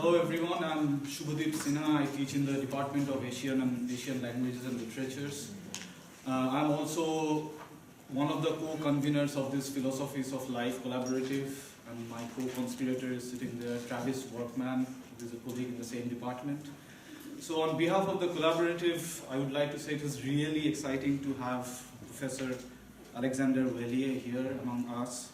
Hello everyone, I'm Shubhadeep Sinha. I teach in the Department of Asian and Asian Languages and Literatures. I'm also one of the co-conveners of this Philosophies of Life collaborative, and my co-conspirator is sitting there, Travis Workman, who is a colleague in the same department. So on behalf of the collaborative, I would like to say it is really exciting to have Professor Alexander Weheliye here among us.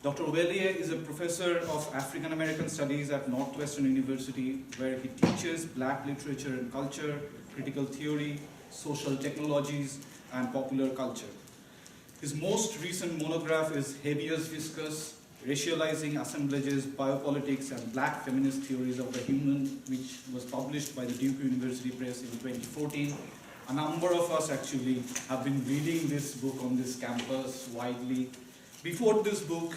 Dr. Weheliye is a professor of African American Studies at Northwestern University, where he teaches Black literature and culture, critical theory, social technologies, and popular culture. His most recent monograph is Habeas Viscus, Racializing Assemblages, Biopolitics, and Black Feminist Theories of the Human, which was published by the Duke University Press in 2014. A number of us actually have been reading this book on this campus widely. Before this book,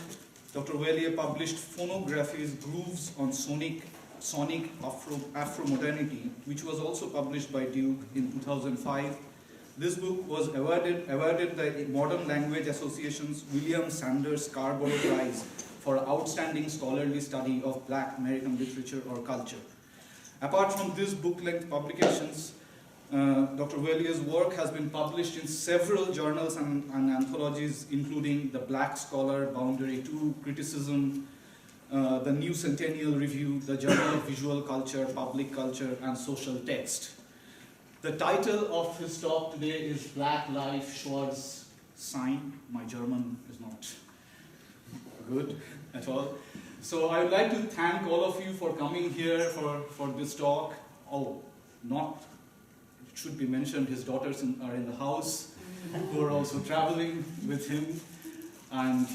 Dr. Weheliye published Phonographies, Grooves on Sonic Afro-Modernity, which was also published by Duke in 2005. This book was awarded the Modern Language Association's William Sanders Scarborough Prize for outstanding scholarly study of Black American literature or culture. Apart from these book-length publications, Dr. Weheliye's work has been published in several journals and anthologies, including The Black Scholar, Boundary 2, Criticism, the New Centennial Review, the Journal of Visual Culture, Public Culture, and Social Text. The title of his talk today is Black Life, Schwarz-Sein. My German is not good at all. So I would like to thank all of you for coming here for this talk. It should be mentioned, his daughters are in the house, who are also traveling with him. And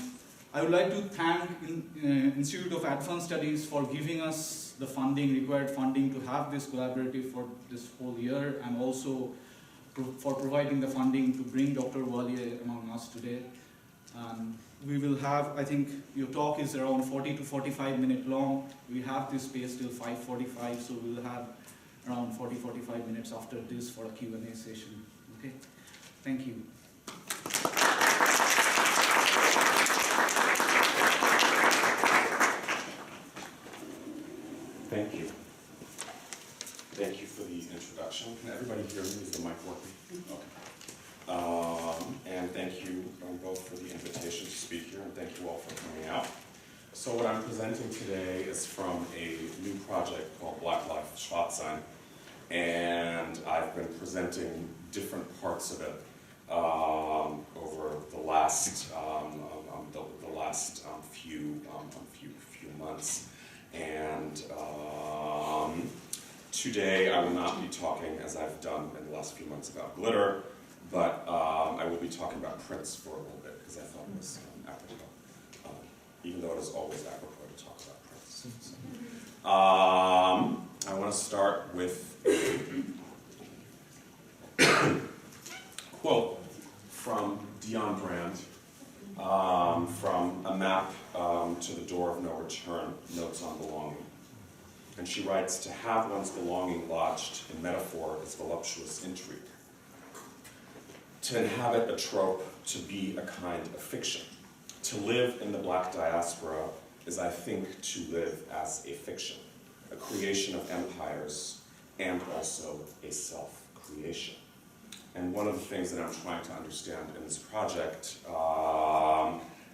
I would like to thank Institute of Advanced Studies for giving us the required funding to have this collaborative for this whole year, and also for providing the funding to bring Dr. Weheliye among us today. We will have, I think your talk is around 40 to 45 minutes long. We have this space till 5:45, so we will have around 40-45 minutes after this for a Q&A session. Okay, thank you. Thank you. Thank you for the introduction. Can everybody hear me? Is the mic working? Okay. And thank you both for the invitation to speak here, and thank you all for coming out. So what I'm presenting today is from a new project called Black Life, Schwarz-Sein. And I've been presenting different parts of it over the last few months. And today I will not be talking, as I've done in the last few months, about glitter, but I will be talking about prints for a little bit because I thought it was apropos, even though it is always apropos to talk about prints. I want to start with a quote from Dion Brand from A Map to the Door of No Return, Notes on Belonging. And she writes, "To have one's belonging lodged in metaphor is voluptuous intrigue. To inhabit a trope, to be a kind of fiction. To live in the Black diaspora is, I think, to live as a fiction, a creation of empires, and also a self-creation." And one of the things that I'm trying to understand in this project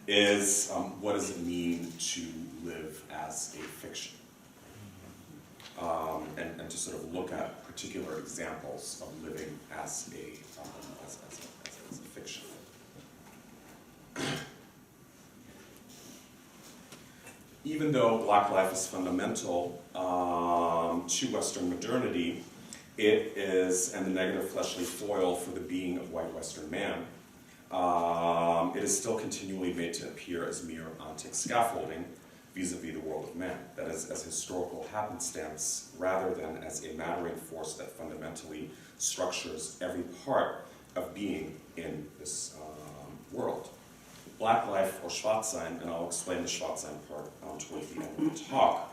is what does it mean to live as a fiction? And to sort of look at particular examples of living as a fiction. Even though Black life is fundamental to Western modernity, it is, and the negative fleshly foil for the being of white Western man, it is still continually made to appear as mere ontic scaffolding vis-a-vis the world of men, that is, as historical happenstance rather than as a mattering force that fundamentally structures every part of being in this world. Black life, or Schwarz-Sein, and I'll explain the Schwarz-Sein part towards the end of the talk,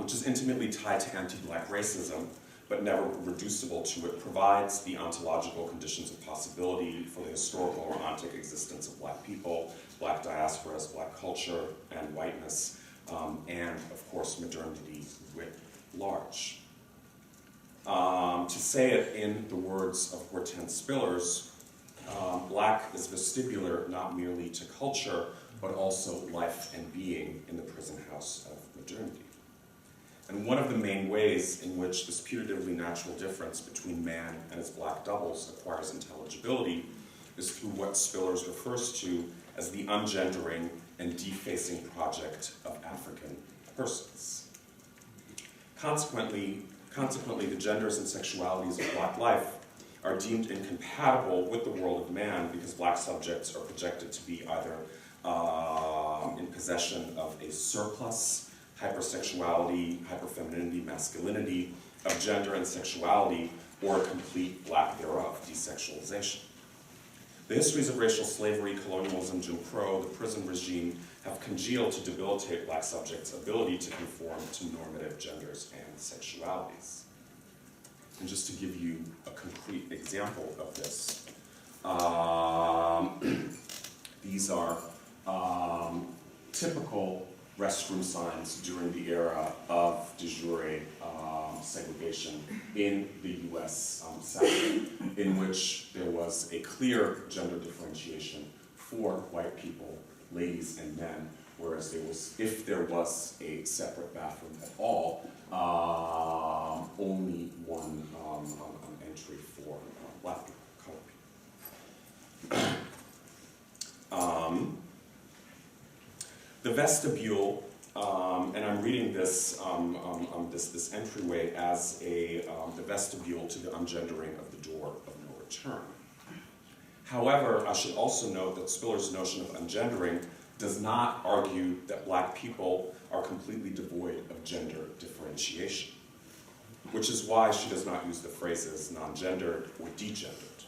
which is intimately tied to anti-Black racism, but never reducible to it, provides the ontological conditions of possibility for the historical or ontic existence of Black people, Black diasporas, Black culture, and whiteness, and, of course, modernity writ large. To say it in the words of Hortense Spillers, Black is vestibular not merely to culture, but also life and being in the prison house of modernity. And one of the main ways in which this putatively natural difference between man and his Black doubles acquires intelligibility is through what Spillers refers to as the ungendering and defacing project of African persons. Consequently, the genders and sexualities of Black life are deemed incompatible with the world of man because Black subjects are projected to be either in possession of a surplus, hypersexuality, hyperfemininity, masculinity of gender and sexuality, or a complete lack thereof, desexualization. The histories of racial slavery, colonialism, Jim Crow, the prison regime have congealed to debilitate Black subjects' ability to conform to normative genders and sexualities. And just to give you a concrete example of this, these are typical restroom signs during the era of de jure segregation in the US South, in which there was a clear gender differentiation for white people, ladies and men, whereas if there was a separate bathroom at all, only one entry for Black people, colored people. The vestibule, and I'm reading this this entryway as the vestibule to the ungendering of the door of no return. However, I should also note that Spiller's notion of ungendering does not argue that Black people are completely devoid of gender differentiation, which is why she does not use the phrases non-gendered or degendered,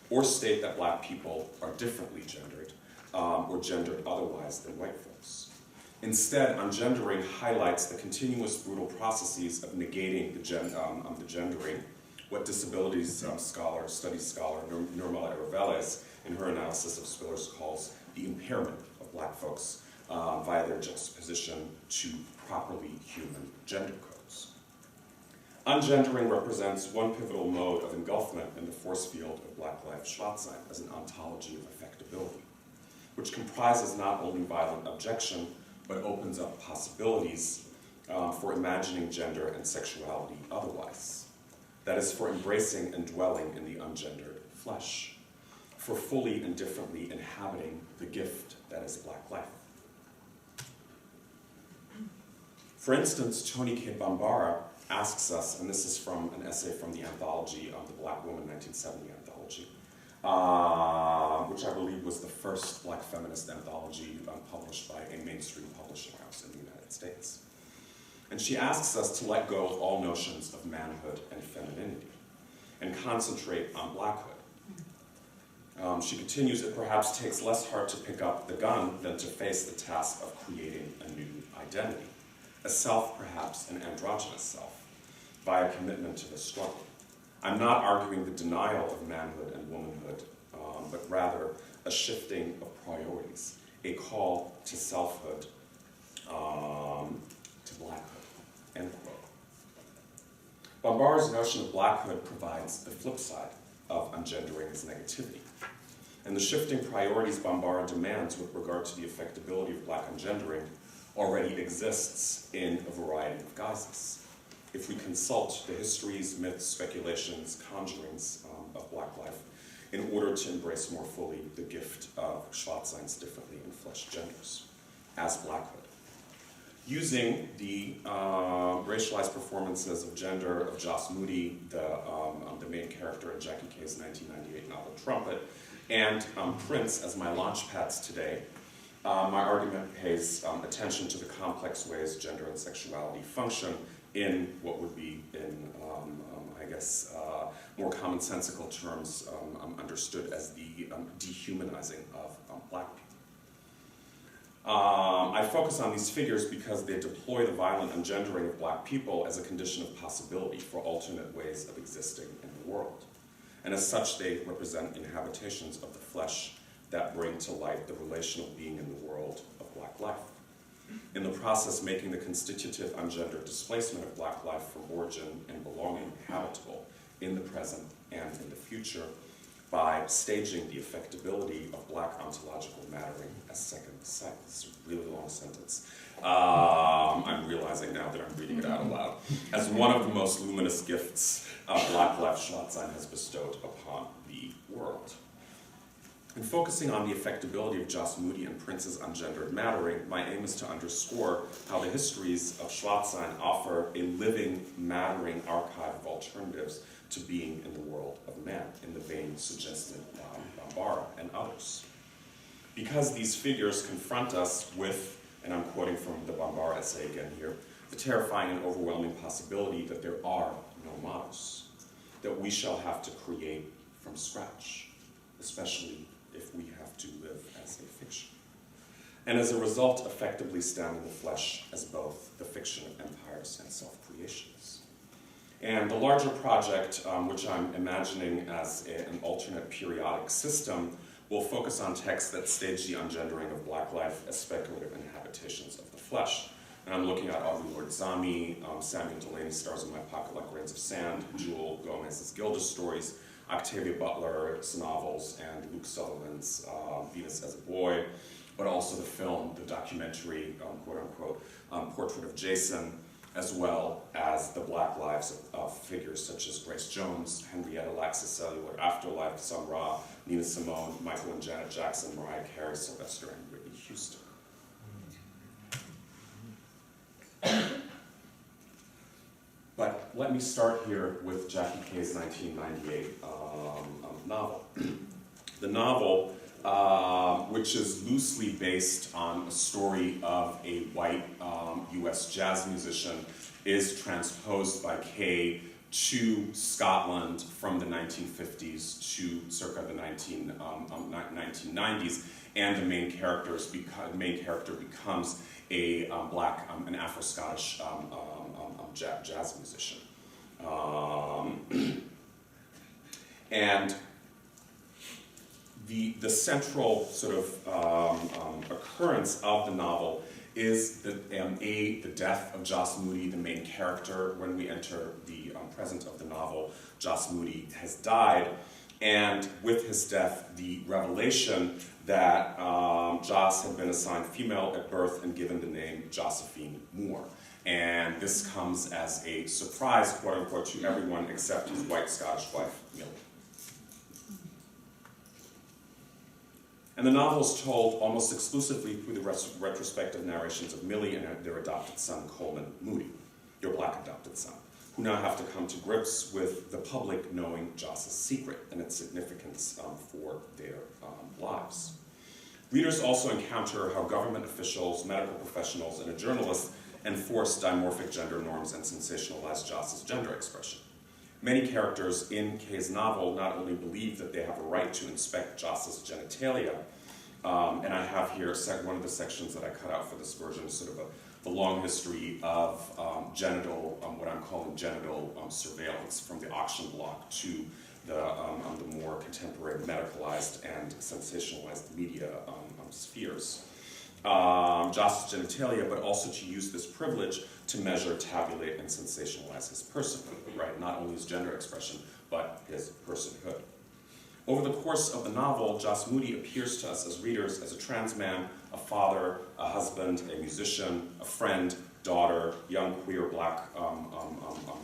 or state that Black people are differently gendered or gendered otherwise than white folks. Instead, ungendering highlights the continuous brutal processes of negating the gendering, what disabilities studies scholar Norma Reveles in her analysis of Spillers calls the impairment of Black folks via their juxtaposition to properly human gender codes. Ungendering represents one pivotal mode of engulfment in the force field of Black life Schwarz-Sein as an ontology of affectability, which comprises not only violent objection, but opens up possibilities for imagining gender and sexuality otherwise. That is, for embracing and dwelling in the ungendered flesh, for fully and differently inhabiting the gift that is Black life. For instance, Toni K. Bambara asks us, and this is from an essay from the anthology of the Black Woman 1970 anthology, which I believe was the first Black feminist anthology published by a mainstream publishing house in the United States. And she asks us to let go of all notions of manhood and femininity and concentrate on Blackhood. She continues, it perhaps takes less heart to pick up the gun than to face the task of creating a new identity, a self, perhaps an androgynous self, via commitment to the struggle. I'm not arguing the denial of manhood and womanhood, but rather a shifting of priorities, a call to selfhood, to Blackhood, end quote. Bambara's notion of Blackhood provides the flip side of ungendering as negativity. And the shifting priorities Bambara demands with regard to the affectability of Black ungendering already exists in a variety of guises. If we consult the histories, myths, speculations, conjurings of Black life, in order to embrace more fully the gift of Schwarz-Sein's differently enfleshed genders as Blackhood. Using the racialized performances of gender of Joss Moody, the main character in Jackie Kay's 1998 novel Trumpet, and Prince as my launch pads today, my argument pays attention to the complex ways gender and sexuality function in what would be, in I guess, more commonsensical terms understood as the dehumanizing of Black I focus on these figures because they deploy the violent ungendering of Black people as a condition of possibility for alternate ways of existing in the world. And as such, they represent inhabitations of the flesh that bring to light the relational being in the world of Black life. In the process, making the constitutive ungendered displacement of Black life from origin and belonging habitable in the present and in the future by staging the effectability of Black ontological mattering as second sight. This is a really long sentence. I'm realizing now that I'm reading it out aloud. As one of the most luminous gifts Black life Schwarz-Sein has bestowed upon the world. In focusing on the effectability of Joss Moody and Prince's ungendered mattering, my aim is to underscore how the histories of Schwarz-Sein offer a living, mattering archive of alternatives to being in the world of man, in the vein suggested by Bambara and others. Because these figures confront us with, and I'm quoting from the Bambara essay again here, the terrifying and overwhelming possibility that there are no models, that we shall have to create from scratch, especially if we have to live as a fiction. And as a result, effectively stand in the flesh as both the fiction of empires and self-creations. And the larger project, which I'm imagining as an alternate periodic system, will focus on texts that stage the ungendering of Black life as speculative inhabitations of the flesh. And I'm looking at Audre Lorde Zami, Samuel Delaney, Stars in My Pocket Like Grains of Sand, Jewel Gomez's Gilda Stories, Octavia Butler's novels, and Luke Sullivan's Venus as a Boy, but also the film, the documentary, quote-unquote, Portrait of Jason, as well as the Black lives of figures such as Grace Jones, Henrietta Lacks' Cellular, Afterlife, Sun Ra, Nina Simone, Michael and Janet Jackson, Mariah Carey, Sylvester, and Whitney Houston. But let me start here with Jackie Kay's 1998 novel. The novel, which is loosely based on a story of a white US jazz musician, is transposed by Kay to Scotland from the 1950s to circa the 1990s, and the main character becomes a an Afro-Scottish jazz musician. And the central sort of occurrence of the novel is the death of Joss Moody, the main character. When we enter the present of the novel, Joss Moody has died, and with his death, the revelation that Joss had been assigned female at birth and given the name Josephine Moore. And this comes as a surprise, quote unquote, to everyone except his white Scottish wife, Millie. And the novel is told almost exclusively through the retrospective narrations of Millie and their adopted son, Coleman Moody, your Black adopted son, who now have to come to grips with the public knowing Joss's secret and its significance for their lives. Readers also encounter how government officials, medical professionals, and a journalist enforce dimorphic gender norms and sensationalize Joss's gender expression. Many characters in Kay's novel not only believe that they have a right to inspect Joss's genitalia, and I have here one of the sections that I cut out for this version, sort of the long history of genital, what I'm calling genital surveillance, from the auction block to the more contemporary medicalized and sensationalized media spheres. Joss's genitalia, but also to use this privilege to measure, tabulate, and sensationalize his personhood, right? Not only his gender expression, but his personhood. Over the course of the novel, Joss Moody appears to us as readers as a trans man, a father, a husband, a musician, a friend, daughter, young queer Black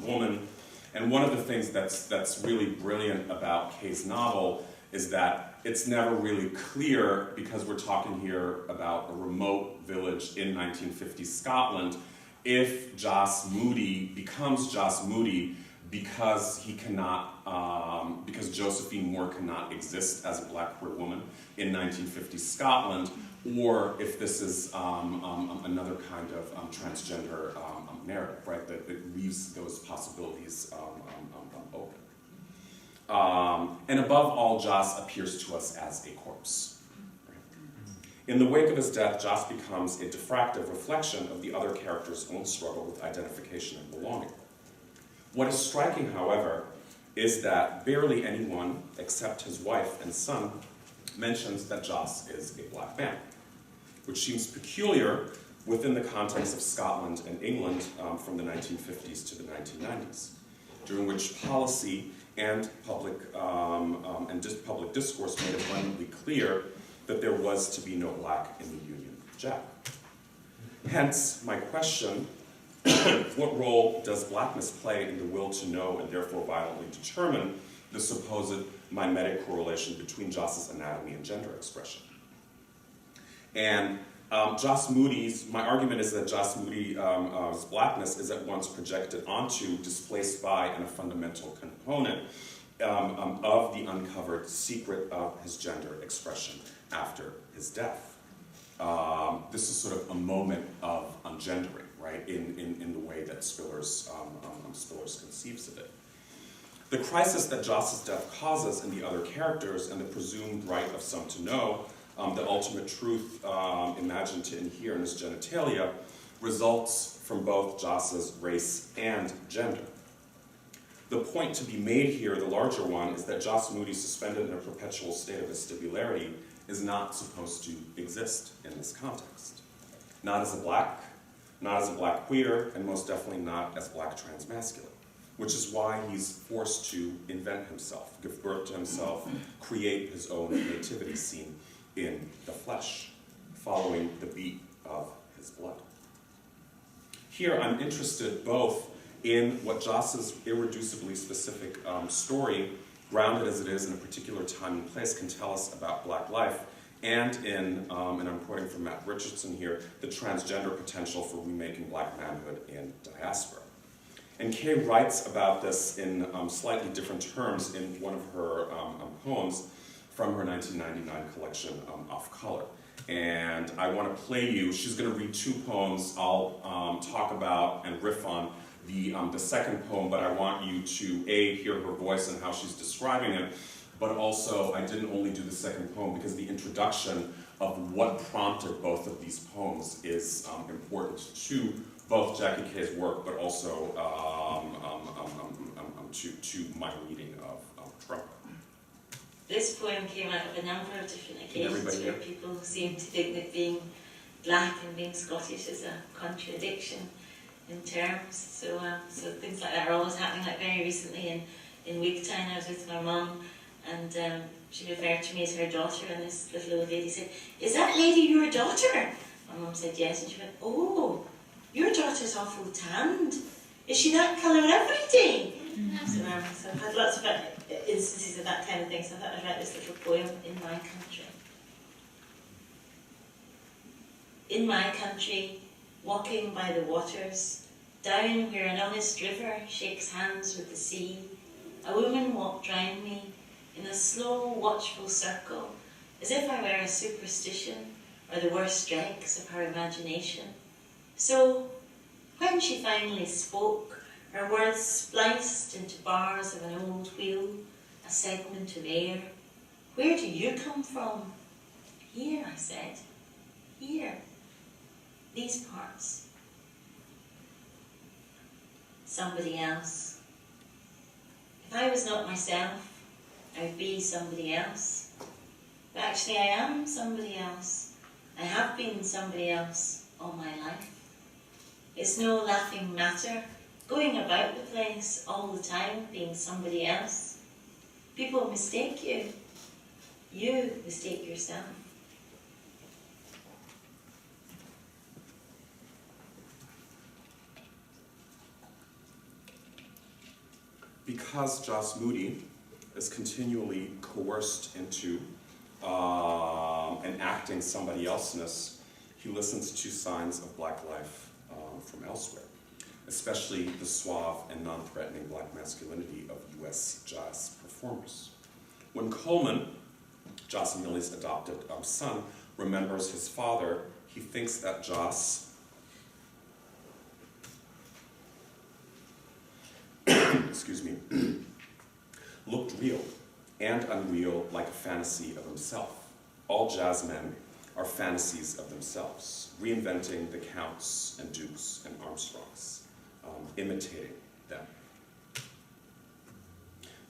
woman. And one of the things that's really brilliant about Kay's novel is that it's never really clear, because we're talking here about a remote village in 1950s Scotland, if Joss Moody becomes Joss Moody because he cannot, because Josephine Moore cannot exist as a Black queer woman in 1950s Scotland, or if this is another kind of transgender narrative, right, that leaves those possibilities open. And above all, Joss appears to us as a corpse. Right? In the wake of his death, Joss becomes a diffractive reflection of the other character's own struggle with identification and belonging. What is striking, however, is that barely anyone except his wife and son mentions that Joss is a black man, which seems peculiar within the context of Scotland and England from the 1950s to the 1990s, during which policy and public discourse made it abundantly clear that there was to be no black in the Union Jack. Hence, my question, what role does blackness play in the will to know and therefore violently determine the supposed mimetic correlation between Joss's anatomy and gender expression? And my argument is that Joss Moody's blackness is at once projected onto, displaced by, and a fundamental component of the uncovered secret of his gender expression after his death. This is sort of a moment of ungendering, right, in the way that Spillers conceives of it. The crisis that Joss's death causes in the other characters and the presumed right of some to know, the ultimate truth imagined to inhere in his genitalia, results from both Joss's race and gender. The point to be made here, the larger one, is that Joss Moody, suspended in a perpetual state of vestibularity, is not supposed to exist in this context. Not as a black queer, and most definitely not as black transmasculine, which is why he's forced to invent himself, give birth to himself, create his own nativity scene in the flesh, following the beat of his blood. Here I'm interested both in what Joss's irreducibly specific story, grounded as it is in a particular time and place, can tell us about black life, and in, and I'm quoting from Matt Richardson here, the transgender potential for remaking black manhood in diaspora. And Kay writes about this in slightly different terms in one of her poems from her 1999 collection, Off Color. And I want to play you, she's going to read two poems. I'll talk about and riff on the second poem, but I want you to, A, hear her voice and how she's describing it, but also I didn't only do the second poem because the introduction of what prompted both of these poems is important to both Jackie Kay's work, but also to my reading of Trump. This poem came out of a number of different occasions where people seem to think that being black and being Scottish is a contradiction in terms. So things like that are always happening. Like very recently in Wigtown, I was with my mum, and she referred to me as her daughter, and this little old lady said, "Is that lady your daughter?" My mum said yes, and she went, "Oh, your daughter's awful tanned. Is she that colour every day?" So I've had lots of instances of that kind of thing, so I thought I'd write this little poem, In My Country. In my country, walking by the waters, down where an honest river shakes hands with the sea, a woman walked round me in a slow, watchful circle, as if I were a superstition or the worst dregs of her imagination. So, when she finally spoke, her words spliced into bars of an old wheel, a segment of air. "Where do you come from?" "Here," I said. "Here. These parts." Somebody else. If I was not myself, I would be somebody else. But actually I am somebody else. I have been somebody else all my life. It's no laughing matter, going about the place all the time being somebody else. People mistake you. You mistake yourself. Because Joss Moody is continually coerced into enacting somebody elseness, he listens to signs of black life from elsewhere, especially the suave and non-threatening black masculinity of US jazz performers. When Coleman, Joss and Millie's adopted son, remembers his father, he thinks that Joss excuse me, looked real and unreal, like a fantasy of himself. All jazz men are fantasies of themselves, reinventing the Counts and Dukes and Armstrongs, imitating them.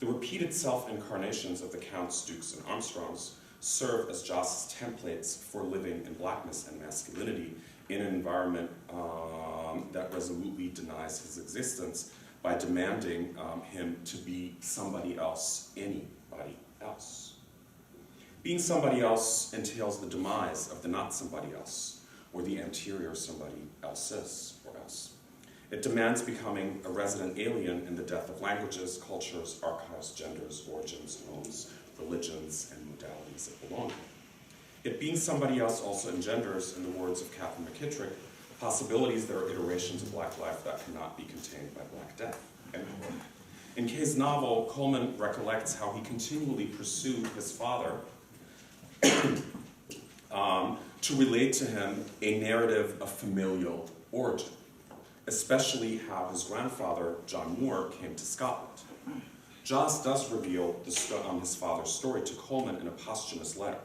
The repeated self-incarnations of the Counts, Dukes, and Armstrongs serve as Joss's templates for living in blackness and masculinity in an environment that resolutely denies his existence by demanding him to be somebody else, anybody else. Being somebody else entails the demise of the not somebody else, or the anterior somebody else's or else. It demands becoming a resident alien in the death of languages, cultures, archives, genders, origins, homes, religions, and modalities of belonging. Yet being somebody else also engenders, in the words of Catherine McKittrick, possibilities that are iterations of black life that cannot be contained by black death. In Kay's novel, Coleman recollects how he continually pursued his father to relate to him a narrative of familial origin, especially how his grandfather, John Moore, came to Scotland. Joss does reveal his father's story to Coleman in a posthumous letter,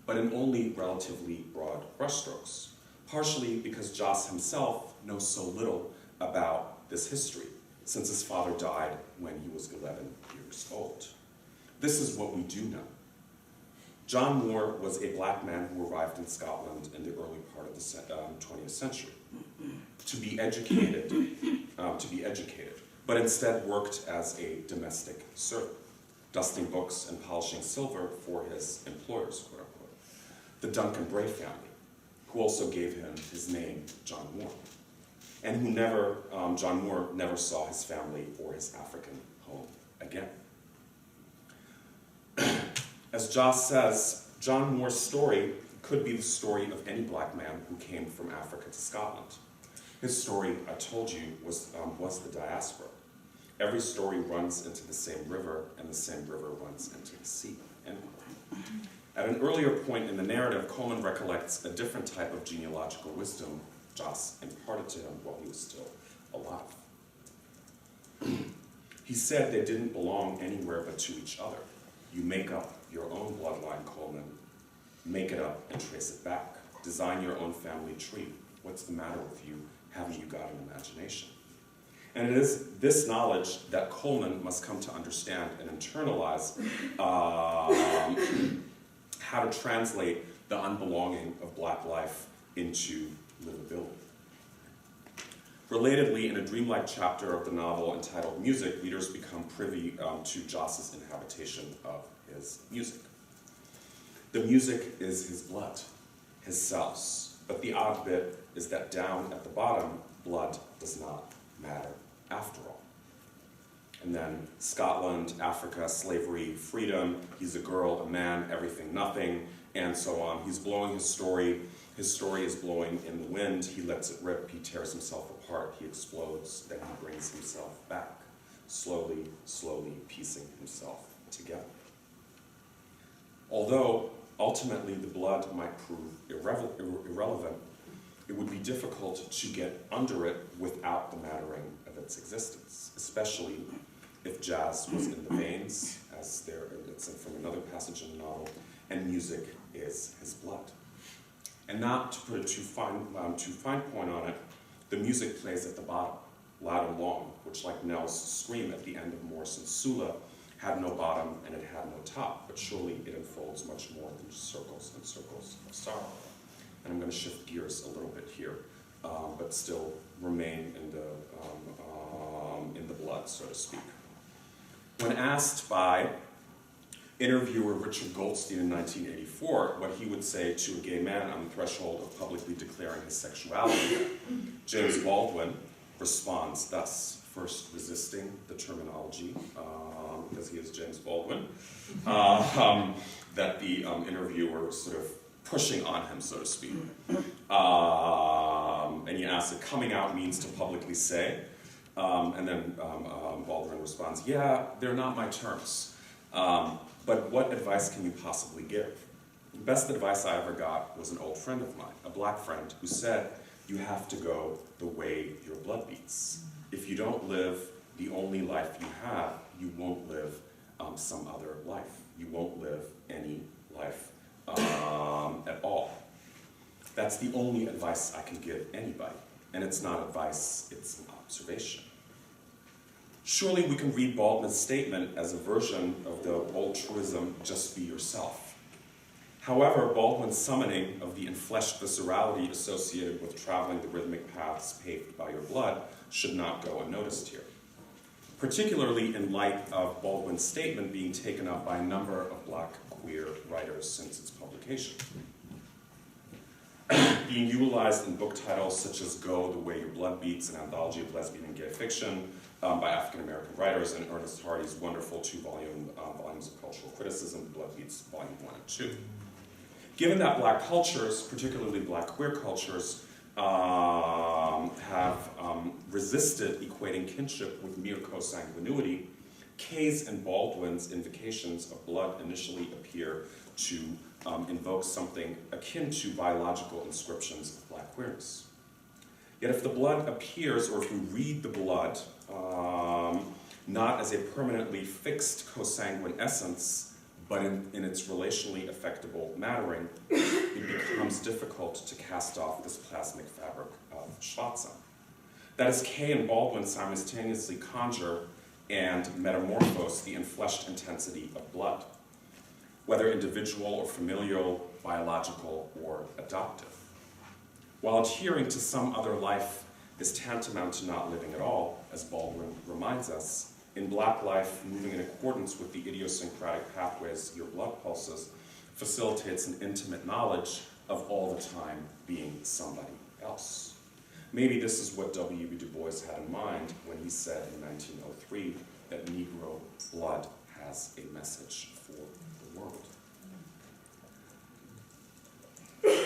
but in only relatively broad brushstrokes, partially because Joss himself knows so little about this history, since his father died when he was 11 years old. This is what we do know. John Moore was a black man who arrived in Scotland in the early part of the 20th century to be educated, but instead worked as a domestic servant, dusting books and polishing silver for his employers, quote unquote. The Duncan Bray family, who also gave him his name, John Moore, and who John Moore never saw his family or his African home again. As Joss says, John Moore's story could be the story of any black man who came from Africa to Scotland. His story, I told you, was the diaspora. Every story runs into the same river, and the same river runs into the sea. End quote. At an earlier point in the narrative, Coleman recollects a different type of genealogical wisdom Joss imparted to him while he was still alive. He said they didn't belong anywhere but to each other. You make up your own bloodline, Coleman. Make it up and trace it back. Design your own family tree. What's the matter with you? Haven't you got an imagination? And it is this knowledge that Coleman must come to understand and internalize how to translate the unbelonging of black life into livability. Relatedly, in a dreamlike chapter of the novel entitled Music, readers become privy to Joss's inhabitation of his music. The music is his blood, his cells, but the odd bit is that down at the bottom, blood does not matter after all. And then Scotland, Africa, slavery, freedom, he's a girl, a man, everything, nothing, and so on. He's blowing his story. His story is blowing in the wind. He lets it rip. He tears himself apart. He explodes. Then he brings himself back, slowly, slowly piecing himself together. Although ultimately the blood might prove irrelevant, it would be difficult to get under it without the mattering of its existence, especially if jazz was in the veins, as it's from another passage in the novel, and music is his blood. And not to put a too fine point on it, the music plays at the bottom, loud and long, which, like Nell's scream at the end of Morrison's Sula, had no bottom and it had no top, but surely it unfolds much more than just circles and circles of sorrow. And I'm going to shift gears a little bit here, but still remain in the blood, so to speak. When asked by interviewer Richard Goldstein in 1984 what he would say to a gay man on the threshold of publicly declaring his sexuality, James Baldwin responds thus, first resisting the terminology, because he is James Baldwin, that the interviewer was sort of pushing on him, so to speak. And he asks if coming out means to publicly say, and then Baldwin responds, yeah, they're not my terms. But what advice can you possibly give? The best advice I ever got was an old friend of mine, a black friend, who said, you have to go the way your blood beats. If you don't live the only life you have, you won't live some other life. You won't live any life at all. That's the only advice I can give anybody. And it's not advice, it's an observation. Surely we can read Baldwin's statement as a version of the old truism, just be yourself. However, Baldwin's summoning of the enfleshed viscerality associated with traveling the rhythmic paths paved by your blood should not go unnoticed here, particularly in light of Baldwin's statement being taken up by a number of Black queer writers since its publication. Being utilized in book titles such as Go, The Way Your Blood Beats, an anthology of lesbian and gay fiction by African-American writers, and Ernest Hardy's wonderful volumes of cultural criticism, Blood Beats, Volume 1 and 2. Given that Black cultures, particularly Black queer cultures, have resisted equating kinship with mere consanguinity, Kay's and Baldwin's invocations of blood initially appear to invoke something akin to biological inscriptions of Black queerness. Yet if the blood appears, or if we read the blood, not as a permanently fixed cosanguine essence, but in its relationally affectable mattering, it becomes difficult to cast off this plasmic fabric of Schwarz-Sein. That is, Kay and Baldwin simultaneously conjure and metamorphose the enfleshed intensity of blood, whether individual or familial, biological or adoptive. While adhering to some other life is tantamount to not living at all, as Baldwin reminds us, in Black life, moving in accordance with the idiosyncratic pathways your blood pulses facilitates an intimate knowledge of all the time being somebody else. Maybe this is what W.E.B. Du Bois had in mind when he said in 1903 that Negro blood has a message for the world.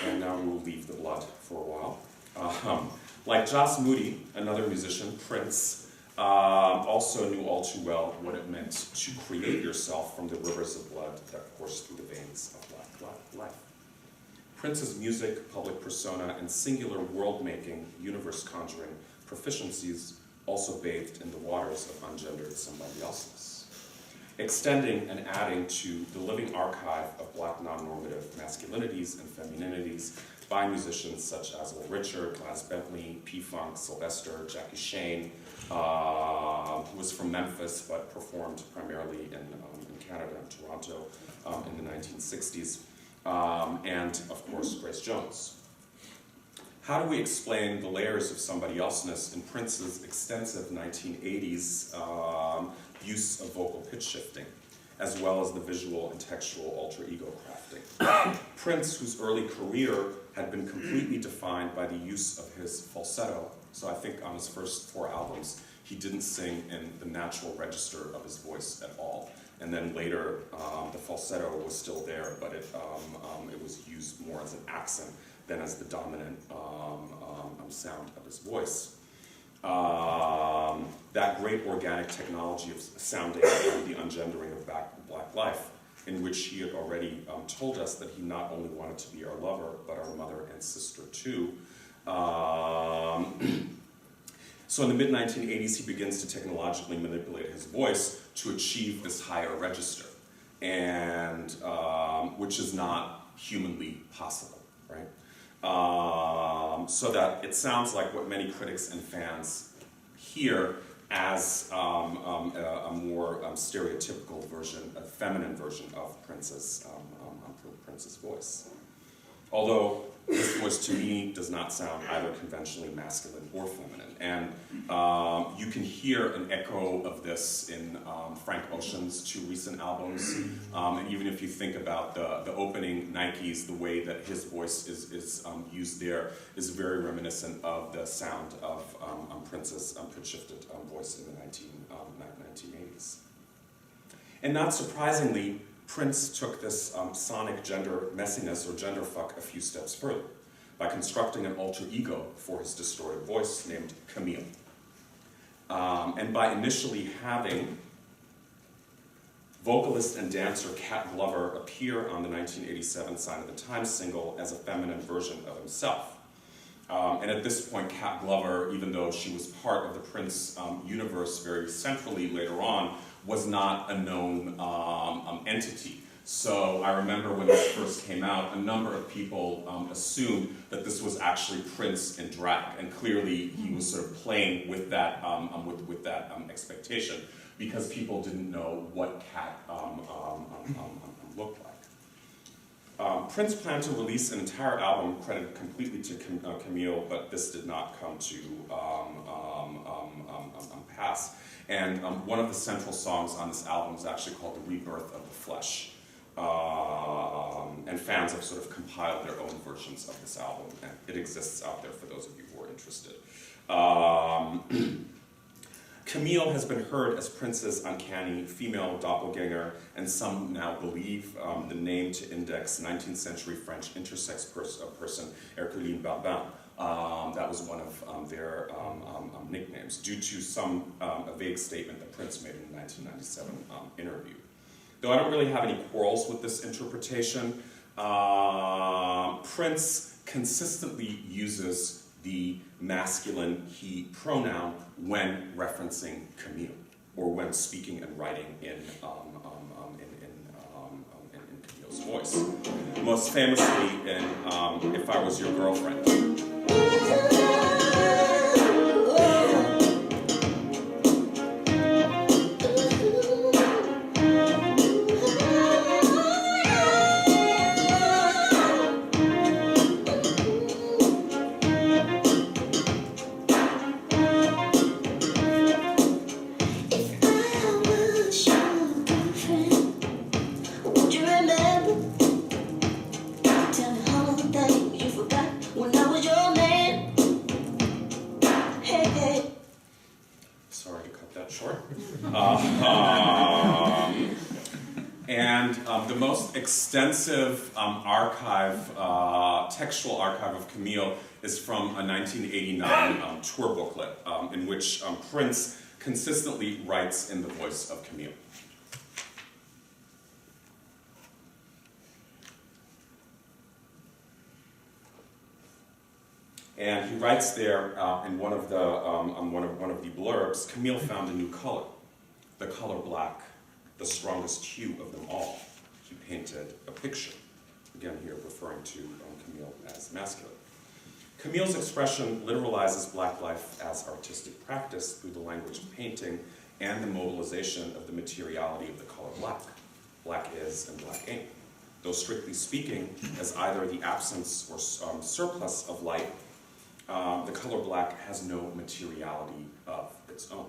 And now we will leave the blood for a while. Like Joss Moody, another musician, Prince, also knew all too well what it meant to create yourself from the rivers of blood that course through the veins of Black life. Prince's music, public persona, and singular world-making, universe-conjuring proficiencies also bathed in the waters of ungendered somebody-elseness, extending and adding to the living archive of Black non-normative masculinities and femininities by musicians such as Little Richard, Gladys Bentley, P-Funk, Sylvester, Jackie Shane, who was from Memphis but performed primarily in Canada and Toronto in the 1960s, and of course Grace Jones. How do we explain the layers of somebody elseness in Prince's extensive 1980s use of vocal pitch shifting, as well as the visual and textual alter ego crafting? Prince, whose early career had been completely defined by the use of his falsetto, so I think on his first 4 albums, he didn't sing in the natural register of his voice at all. And then later, the falsetto was still there, but it was used more as an accent than as the dominant sound of his voice. That great organic technology of sounding the ungendering of Black life, in which he had already told us that he not only wanted to be our lover, but our mother and sister too. So in the mid-1980s, he begins to technologically manipulate his voice to achieve this higher register, and which is not humanly possible, right? So that it sounds like what many critics and fans hear as a more stereotypical version, a feminine version of Prince's voice. Although this voice to me does not sound either conventionally masculine or feminine. And you can hear an echo of this in Frank Ocean's 2 recent albums. And even if you think about the opening Nikes, the way that his voice is used there is very reminiscent of the sound of Prince's pitch-shifted voice in the 1980s. And not surprisingly, Prince took this sonic gender messiness or genderfuck a few steps further by constructing an alter ego for his distorted voice named Camille. And by initially having vocalist and dancer Cat Glover appear on the 1987 Sign of the Times single as a feminine version of himself. And at this point, Cat Glover, even though she was part of the Prince universe very centrally later on, was not a known entity. So I remember when this first came out, a number of people assumed that this was actually Prince in drag, and clearly he was sort of playing with that expectation because people didn't know what Cat looked like. Prince planned to release an entire album credited completely to Camille, but this did not come to pass. And one of the central songs on this album is actually called "The Rebirth of the Flesh." And fans have sort of compiled their own versions of this album, and it exists out there for those of you who are interested. Camille has been heard as Prince's uncanny female doppelganger, and some now believe the name to index 19th century French intersex person, Herculine Barbin. That was one of their nicknames, due to a vague statement that Prince made in the 1997 interview. Though I don't really have any quarrels with this interpretation, Prince consistently uses the masculine he pronoun when referencing Camille, or when speaking and writing in Camille's voice. Most famously in "If I Was Your Girlfriend." The most extensive textual archive of Camille is from a 1989 tour booklet in which Prince consistently writes in the voice of Camille. And he writes there in one of the blurbs, Camille found a new color, the color black, the strongest hue of them all. He painted a picture, again here referring to Camille as masculine. Camille's expression literalizes Black life as artistic practice through the language of painting and the mobilization of the materiality of the color black. Black is and black ain't. Though strictly speaking, as either the absence or surplus of light, the color black has no materiality of its own,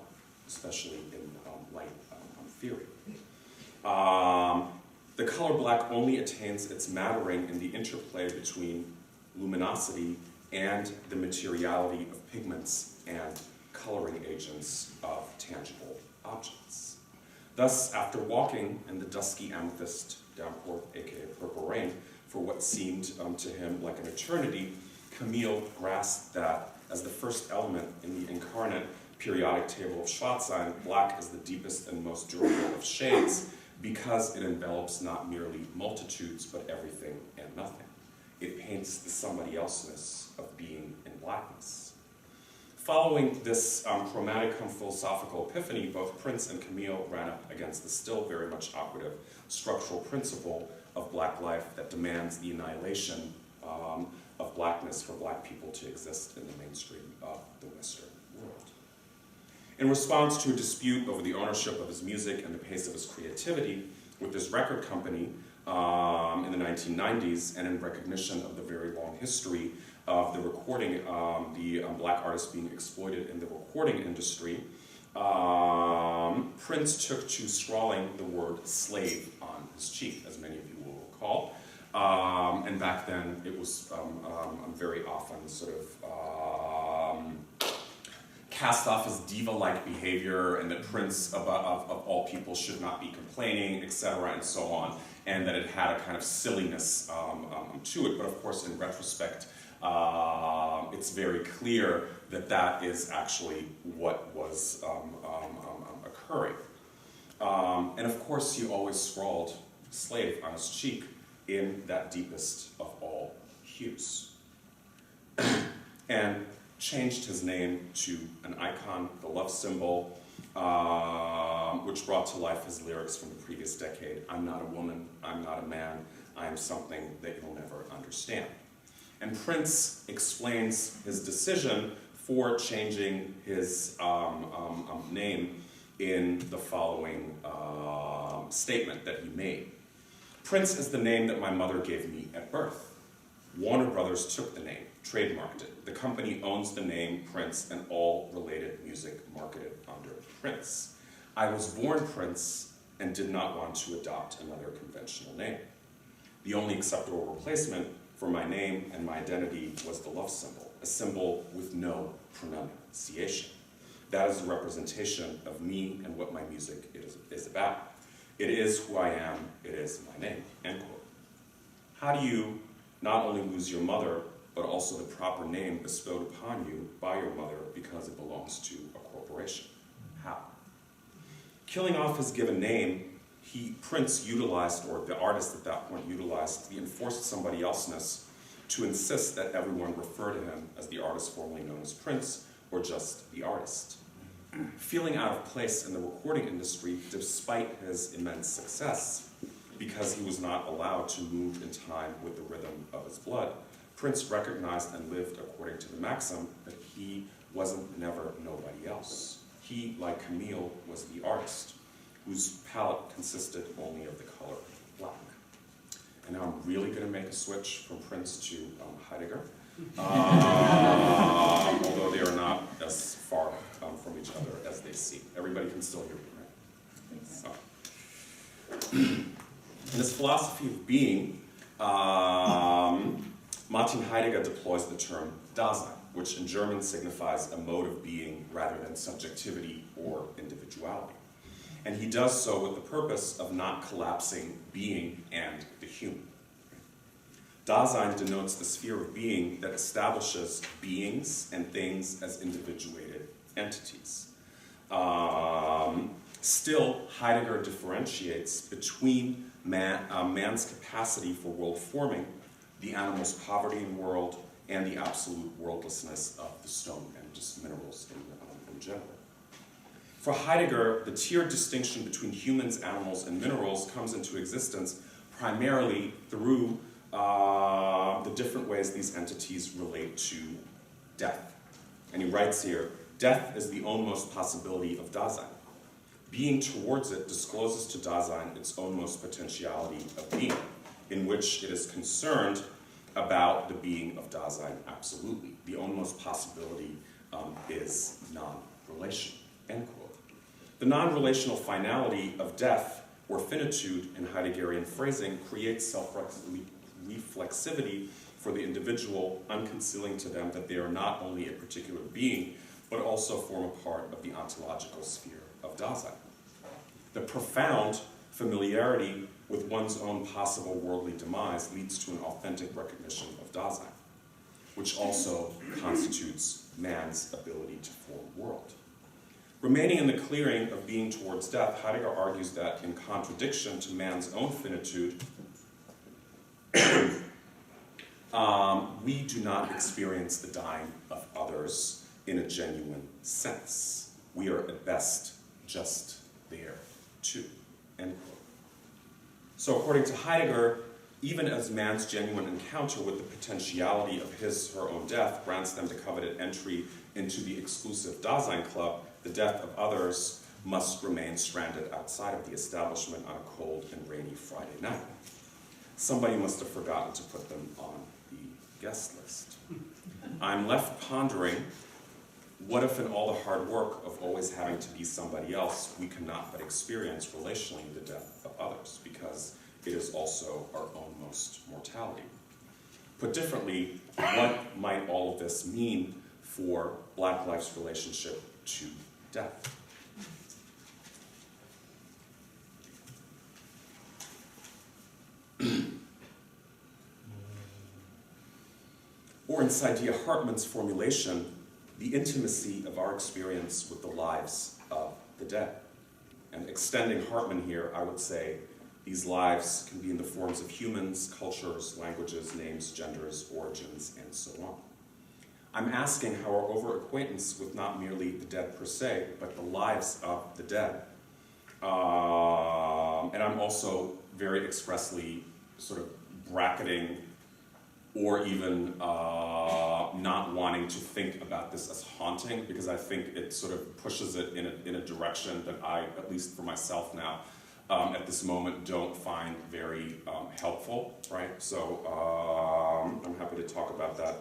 especially in light theory. The color black only attains its mattering in the interplay between luminosity and the materiality of pigments and coloring agents of tangible objects. Thus, after walking in the dusky amethyst downpour, aka purple rain, for what seemed to him like an eternity, Camille grasped that as the first element in the incarnate periodic table of Schwarz-Sein, black is the deepest and most durable of shades, because it envelops not merely multitudes, but everything and nothing. It paints the somebody elseness of being in blackness. Following this chromatic philosophical epiphany, both Prince and Camille ran up against the still very much operative structural principle of black life that demands the annihilation of blackness for black people to exist in the mainstream of the Western world. In response to a dispute over the ownership of his music and the pace of his creativity with his record company in the 1990s, and in recognition of the very long history of the recording, black artists being exploited in the recording industry, Prince took to scrawling the word slave on his cheek, as many of you will recall. And back then, it was very often sort of cast off as diva-like behavior, and that Prince, of all people, should not be complaining, etc., and so on, and that it had a kind of silliness to it. But of course, in retrospect, it's very clear that that is actually what was occurring. And of course, he always scrawled slave on his cheek in that deepest of all hues. And changed his name to an icon, the love symbol, which brought to life his lyrics from the previous decade. I'm not a woman, I'm not a man, I am something that you'll never understand. And Prince explains his decision for changing his name in the following statement that he made. Prince is the name that my mother gave me at birth. Warner Brothers took the name, trademarked it. The company owns the name Prince and all related music marketed under Prince. I was born Prince and did not want to adopt another conventional name. The only acceptable replacement for my name and my identity was the love symbol, a symbol with no pronunciation. That is a representation of me and what my music is about. It is who I am, it is my name, end quote. How do you not only lose your mother, but also the proper name bestowed upon you by your mother because it belongs to a corporation? How? Killing off his given name, Prince utilized, or the artist at that point utilized, the enforced somebody elseness to insist that everyone refer to him as the artist formerly known as Prince, or just the artist. Feeling out of place in the recording industry despite his immense success, because he was not allowed to move in time with the rhythm of his blood, Prince recognized and lived according to the maxim that he wasn't never nobody else. He, like Camille, was the artist, whose palette consisted only of the color black. And now I'm really going to make a switch from Prince to Heidegger, although they are not as far from each other as they seem. Everybody can still hear me, right? So. In his philosophy of being, Martin Heidegger deploys the term Dasein, which in German signifies a mode of being rather than subjectivity or individuality. And he does so with the purpose of not collapsing being and the human. Dasein denotes the sphere of being that establishes beings and things as individuated entities. Still, Heidegger differentiates between man's capacity for world forming, the animal's poverty in world, and the absolute worldlessness of the stone and just minerals in general. For Heidegger, the tiered distinction between humans, animals, and minerals comes into existence primarily through the different ways these entities relate to death. And he writes here, death is the ownmost possibility of Dasein. Being towards it discloses to Dasein its ownmost potentiality of being, in which it is concerned about the being of Dasein absolutely. The ownmost possibility is non-relational, end quote. The non-relational finality of death, or finitude in Heideggerian phrasing, creates self-reflexivity for the individual, unconcealing to them that they are not only a particular being, but also form a part of the ontological sphere of Dasein. The profound familiarity with one's own possible worldly demise leads to an authentic recognition of Dasein, which also constitutes man's ability to form world. Remaining in the clearing of being towards death, Heidegger argues that in contradiction to man's own finitude, we do not experience the dying of others in a genuine sense. We are at best just there too, end quote. So according to Heidegger, even as man's genuine encounter with the potentiality of his, her own death grants them the coveted entry into the exclusive Dasein club, the death of others must remain stranded outside of the establishment on a cold and rainy Friday night. Somebody must have forgotten to put them on the guest list. I'm left pondering, what if in all the hard work of always having to be somebody else, we cannot but experience relationally the death of others, because it is also our ownmost mortality. Put differently, what might all of this mean for Black life's relationship to death? Or in Saidiya Hartman's formulation, the intimacy of our experience with the lives of the dead. And extending Hartman here, I would say these lives can be in the forms of humans, cultures, languages, names, genders, origins, and so on. I'm asking how our over-acquaintance with not merely the dead per se, but the lives of the dead. And I'm also very expressly sort of bracketing or even not wanting to think about this as haunting, because I think it sort of pushes it in a direction that I, at least for myself now, at this moment don't find very helpful, right? So I'm happy to talk about that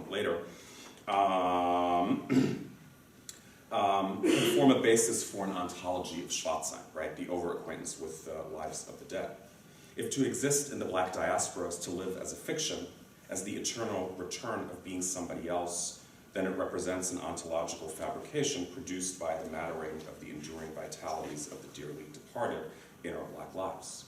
later. Form a basis for an ontology of Schwarz-Sein, right? The over-acquaintance with the lives of the dead. If to exist in the Black diaspora is to live as a fiction, as the eternal return of being somebody else, then it represents an ontological fabrication produced by the mattering of the enduring vitalities of the dearly departed in our Black lives.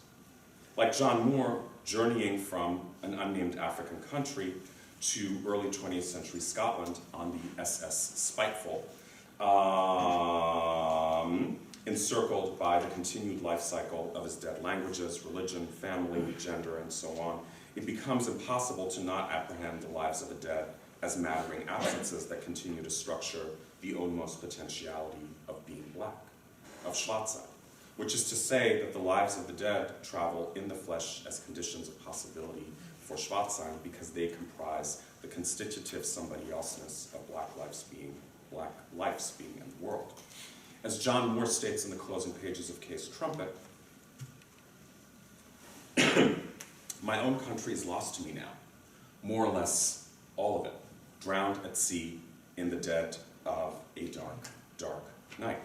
Like John Moore, journeying from an unnamed African country to early 20th century Scotland on the SS Spiteful, encircled by the continued life cycle of his dead languages, religion, family, gender, and so on, it becomes impossible to not apprehend the lives of the dead as mattering absences that continue to structure the utmost potentiality of being Black, of Schwarz-Sein, which is to say that the lives of the dead travel in the flesh as conditions of possibility for Schwarz-Sein because they comprise the constitutive somebody elseness of Black lives being in the world. As John Moore states in the closing pages of Case Trumpet, my own country is lost to me now, more or less all of it, drowned at sea in the dead of a dark, dark night.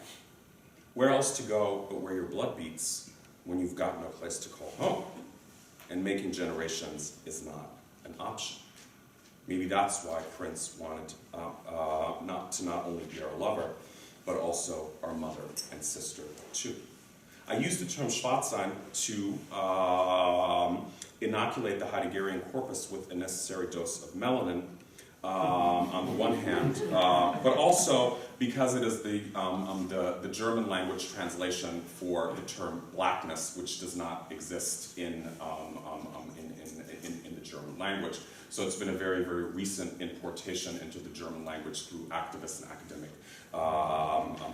Where else to go but where your blood beats when you've got no place to call home? And making generations is not an option. Maybe that's why Prince wanted not only be our lover, but also our mother and sister too. I use the term Schwarz-Sein to inoculate the Heideggerian corpus with a necessary dose of melanin, on the one hand, but also because it is the German language translation for the term blackness, which does not exist in the German language. So it's been a very, very recent importation into the German language through activists and academic,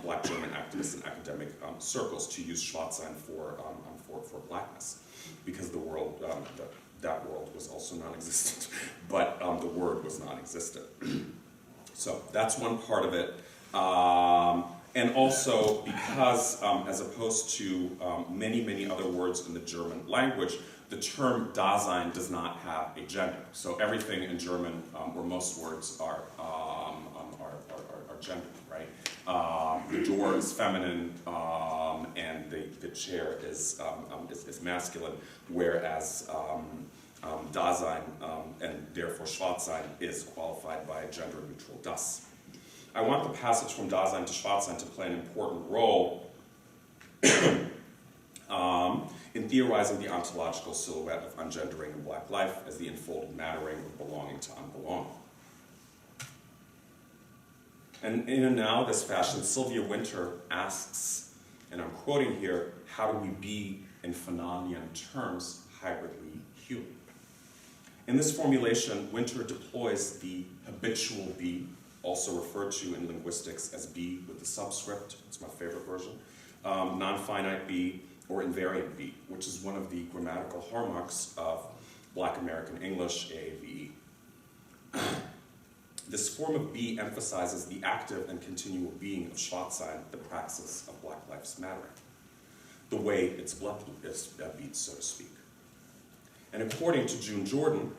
Black German activists and academic circles to use Schwarz-Sein for blackness, because the world, that world was also non-existent, but the word was non-existent. So that's one part of it. And also because, as opposed to many, many other words in the German language, the term Dasein does not have a gender. So everything in German, where most words are gendered, right? The door is feminine, and the chair is masculine, whereas Dasein, and therefore Schwarz-Sein, is qualified by a gender-neutral Das. I want the passage from Dasein to Schwarz-Sein to play an important role in theorizing the ontological silhouette of ungendering in Black life as the enfolded mattering of belonging to unbelonging. And in a now this fashion, Sylvia Wynter asks, and I'm quoting here, how do we be in Phononian terms hybridly human? In this formulation, Wynter deploys the habitual be, also referred to in linguistics as be with the subscript, it's my favorite version, non-finite be, or invariant be, which is one of the grammatical hallmarks of Black American English, AAVE. This form of be emphasizes the active and continual being of Schwarz-Sein, the praxis of Black Lives Mattering, the way its blood beats, so to speak. And according to June Jordan,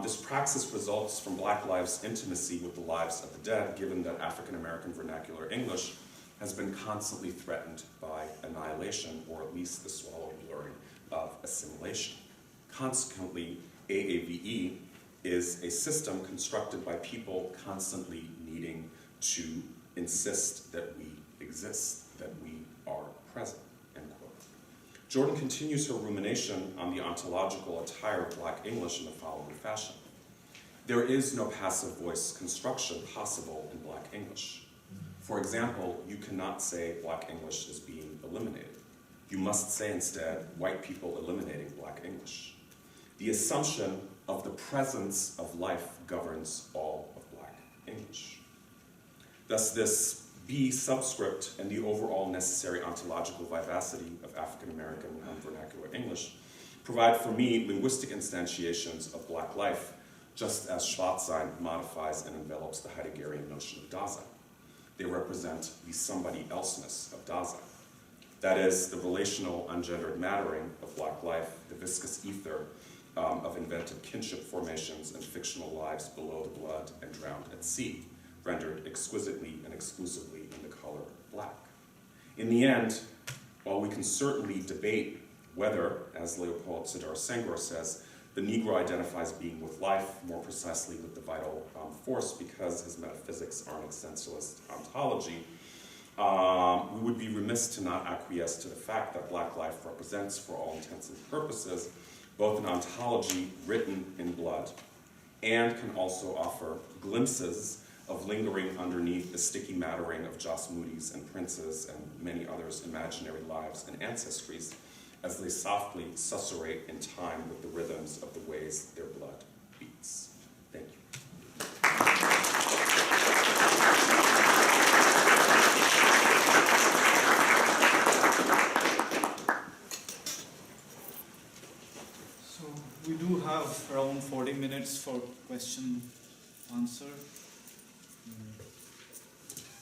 this praxis results from Black lives' intimacy with the lives of the dead, given that African American vernacular English has been constantly threatened by annihilation, or at least the swallowed blurring of assimilation. Consequently, AAVE is a system constructed by people constantly needing to insist that we exist, that we are present, end quote. Jordan continues her rumination on the ontological attire of Black English in the following fashion. There is no passive voice construction possible in Black English. For example, you cannot say Black English is being eliminated. You must say instead, white people eliminating Black English. The assumption of the presence of life governs all of Black change. Thus, this B subscript and the overall necessary ontological vivacity of African American vernacular English provide for me linguistic instantiations of Black life, just as Schwarz-Sein modifies and envelops the Heideggerian notion of Dasein. They represent the somebody elseness of Dasein. That is, the relational, ungendered mattering of Black life, the viscous ether of invented kinship formations and fictional lives below the blood and drowned at sea, rendered exquisitely and exclusively in the color black. In the end, while we can certainly debate whether, as Leopold Sedar Senghor says, the Negro identifies being with life, more precisely with the vital force, because his metaphysics are an existentialist ontology, we would be remiss to not acquiesce to the fact that Black life represents, for all intents and purposes, both an ontology written in blood and can also offer glimpses of lingering underneath the sticky mattering of Jos Moody's and Prince's and many others' imaginary lives and ancestries as they softly susurrate in time with the rhythms of the ways their blood beats. Thank you. So we do have around 40 minutes for question answer.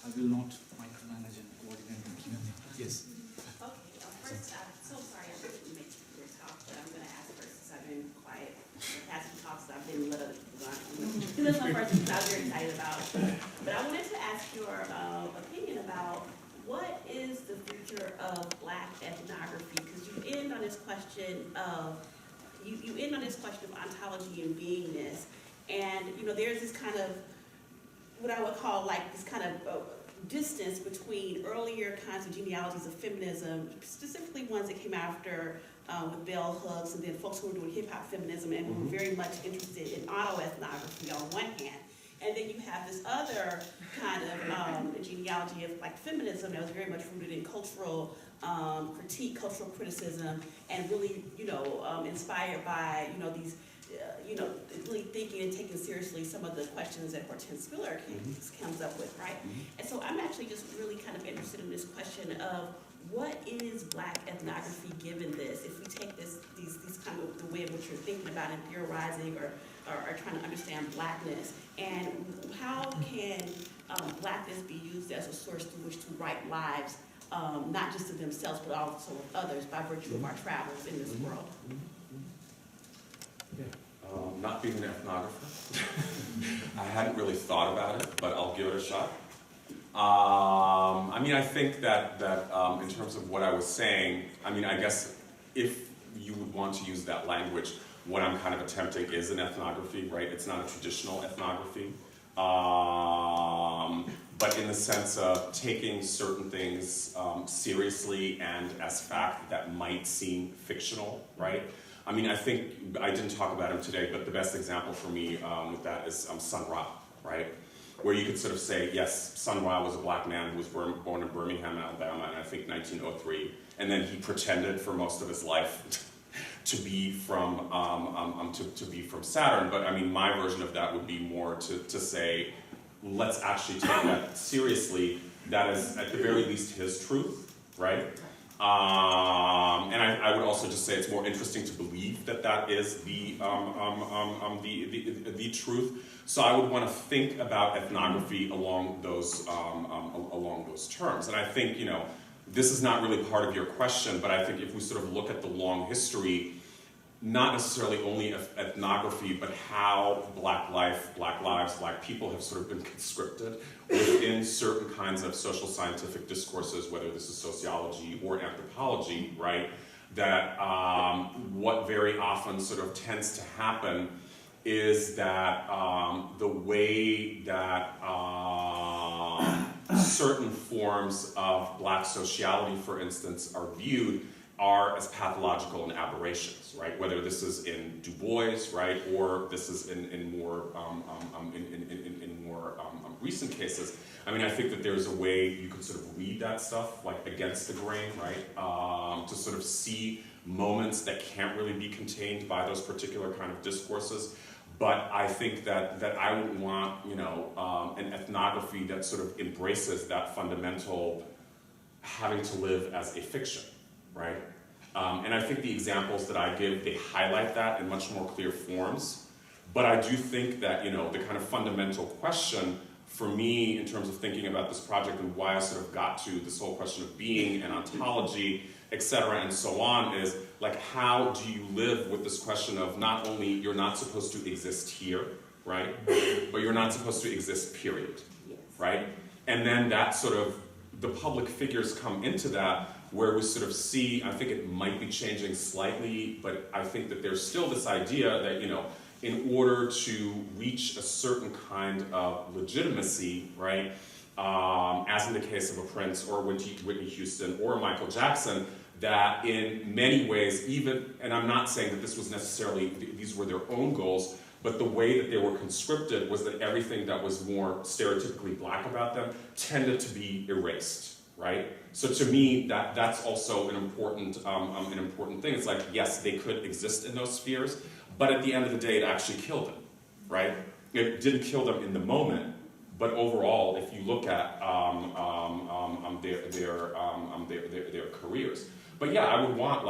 I will not micromanage and coordinate the Q&A. Yes. Okay, first, so sorry I didn't make your talk, but I'm going to ask first since I've been quiet. The past few talks I've been little. This is my first thing I was very excited about. But I wanted to ask your opinion about what is the future of Black ethnography? Because you end on this question of ontology and beingness, and there's this kind of what I would call like this kind of distance between earlier kinds of genealogies of feminism, specifically ones that came after with bell hooks, and then folks who were doing hip-hop feminism and were very much interested in autoethnography on one hand. And then you have this other kind of genealogy of like feminism that was very much rooted in cultural critique, cultural criticism, and really, inspired by, these really thinking and taking seriously some of the questions that Hortense Spiller comes up with, right? And so I'm actually just really kind of interested in this question of what is Black ethnography given this? If we take these kind of the way in which you're thinking about and theorizing or trying to understand Blackness, and how can Blackness be used as a source through which to write lives, not just of themselves, but also of others by virtue of our travels in this world? Not being an ethnographer, I hadn't really thought about it, but I'll give it a shot. I think that in terms of what I was saying, I guess if you would want to use that language, what I'm kind of attempting is an ethnography, right? It's not a traditional ethnography, but in the sense of taking certain things seriously and as fact that might seem fictional, right? I think, I didn't talk about him today, but the best example for me with that is Sun Ra, right? Where you could sort of say, yes, Sun Ra was a Black man who was born in Birmingham, Alabama, in I think 1903, and then he pretended for most of his life to be from Saturn. But my version of that would be more to say, let's actually take that seriously. That is at the very least his truth, right? And I would also just say it's more interesting to believe that is the truth. So I would want to think about ethnography along those terms. And I think this is not really part of your question, but I think if we sort of look at the long history, not necessarily only of ethnography, but how Black life, Black lives, Black people have sort of been conscripted within certain kinds of social scientific discourses, whether this is sociology or anthropology, right? That what very often sort of tends to happen is that the way that certain forms of Black sociality, for instance, are viewed are as pathological and aberrations, right? Whether this is in Du Bois, right, or this is in more recent cases. I think that there's a way you could sort of read that stuff like against the grain, right? To sort of see moments that can't really be contained by those particular kind of discourses, but I think that I would want, an ethnography that sort of embraces that fundamental having to live as a fiction, right? And I think the examples that I give, they highlight that in much more clear forms. But I do think that, the kind of fundamental question for me in terms of thinking about this project and why I sort of got to this whole question of being and ontology, et cetera, and so on, is like, how do you live with this question of not only you're not supposed to exist here, right? But you're not supposed to exist, period, right? And then that sort of, the public figures come into that, where we sort of see, I think it might be changing slightly, but I think that there's still this idea that, in order to reach a certain kind of legitimacy, right, as in the case of a Prince or Whitney Houston or Michael Jackson, that in many ways, even, and I'm not saying that this was necessarily, these were their own goals, but the way that they were conscripted was that everything that was more stereotypically Black about them tended to be erased, right? So to me, that's also an important thing. It's like, yes, they could exist in those spheres, but at the end of the day, it actually killed them, right? It didn't kill them in the moment, but overall, if you look at their careers. But yeah, I would want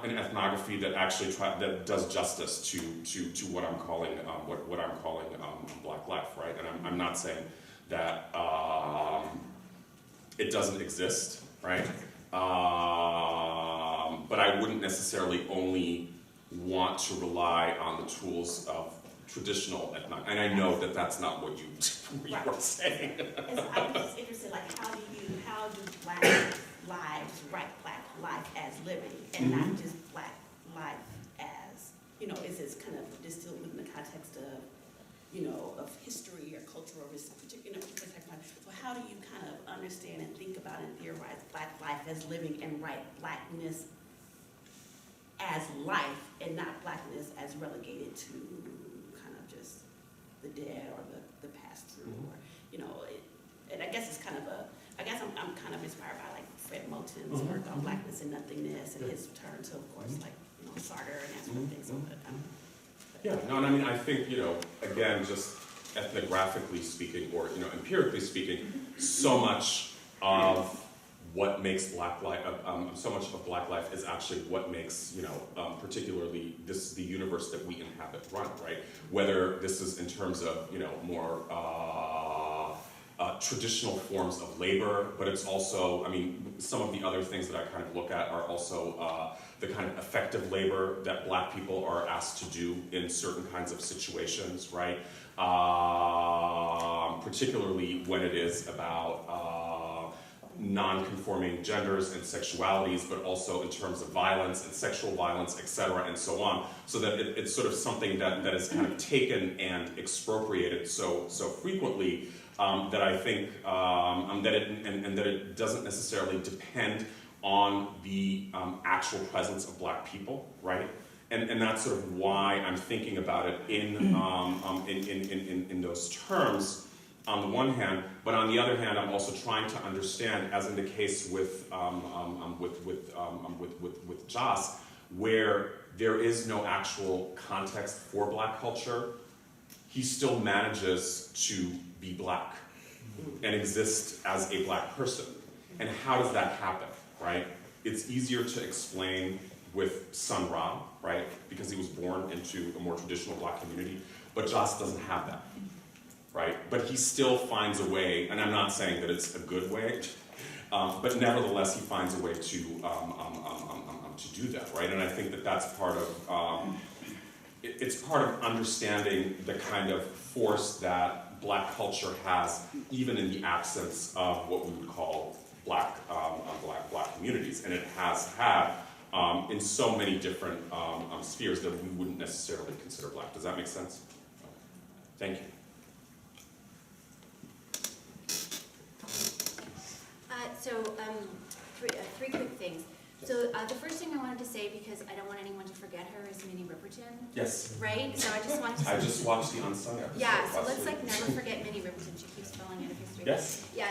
an ethnography that actually that does justice to what I'm calling Black life, right? And I'm not saying that it doesn't exist, right? But I wouldn't necessarily only want to rely on the tools of traditional ethnography. And I know that that's not what you were saying. And so I'm just interested, like, how do Black lives write Black life as living, and not just Black life as, is this kind of distilled within the context of, of history or cultural, particular technology. So how do you kind of understand and think about and theorize Black life as living and write Blackness as life and not Blackness as relegated to kind of just the dead or the past through, or, and I guess it's kind of I'm kind of inspired by like Fred Moulton's work on Blackness and nothingness, and his turn to, of course, like, Sartre and that sort of thing. So, I mean, I think, again, just ethnographically speaking, or, empirically speaking, so much of what makes Black life, so much of Black life is actually what makes, particularly the universe that we inhabit run, right? Whether this is in terms of, more traditional forms of labor, but it's also, I mean, some of the other things that I kind of look at are also the kind of effective labor that Black people are asked to do in certain kinds of situations, right? Particularly when it is about non-conforming genders and sexualities, but also in terms of violence and sexual violence, et cetera, and so on, so that it's sort of something that is kind of taken and expropriated so frequently that I think that it doesn't necessarily depend on the actual presence of Black people, right? And that's sort of why I'm thinking about it in those terms on the one hand, but on the other hand, I'm also trying to understand, as in the case with Joss, where there is no actual context for Black culture, he still manages to be Black and exist as a Black person. And how does that happen, right? It's easier to explain with Sun Ra, right? Because he was born into a more traditional Black community, but Joss doesn't have that, right? But he still finds a way, and I'm not saying that it's a good way, but nevertheless, he finds a way to do that, right? And I think that that's part of, it's part of understanding the kind of force that Black culture has, even in the absence of what we would call Black communities, and it has had in so many different spheres that we wouldn't necessarily consider Black. Does that make sense? Thank you. Three quick things. So the first thing I wanted to say, because I don't want anyone to forget her, is Minnie Riperton. Yes. Right? So I just wanted to... I just watched the Unsung episode. Yeah, so last let's week. like never forget Minnie Riperton. She keeps falling out of history. Yes. Yeah,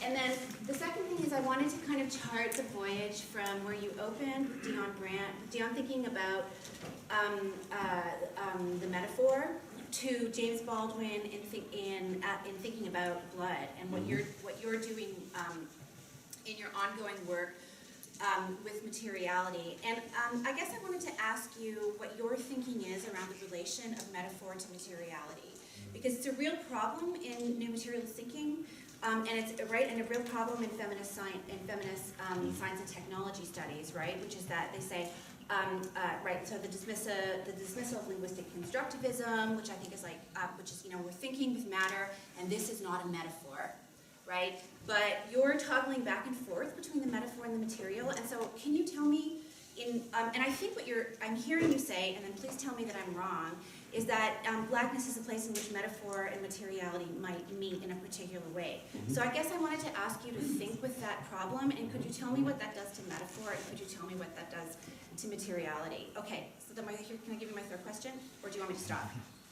and then the second thing is I wanted to kind of chart the voyage from where you opened with Dion thinking about the metaphor, to James Baldwin in thinking about blood and what you're doing in your ongoing work with materiality. And I guess I wanted to ask you what your thinking is around the relation of metaphor to materiality, because it's a real problem in new materialist thinking, and it's and a real problem in feminist science and technology studies, right? Which is that they say, so the dismissal of linguistic constructivism, which I think is we're thinking with matter, and this is not a metaphor, right? But you're toggling back and forth between the metaphor and the material, and so can you tell me, and I think what I'm hearing you say, and then please tell me that I'm wrong, is that Blackness is a place in which metaphor and materiality might meet in a particular way. Mm-hmm. So I guess I wanted to ask you to think with that problem, and could you tell me what that does to metaphor, and could you tell me what that does to materiality? Okay, so then can I give you my third question, or do you want me to stop?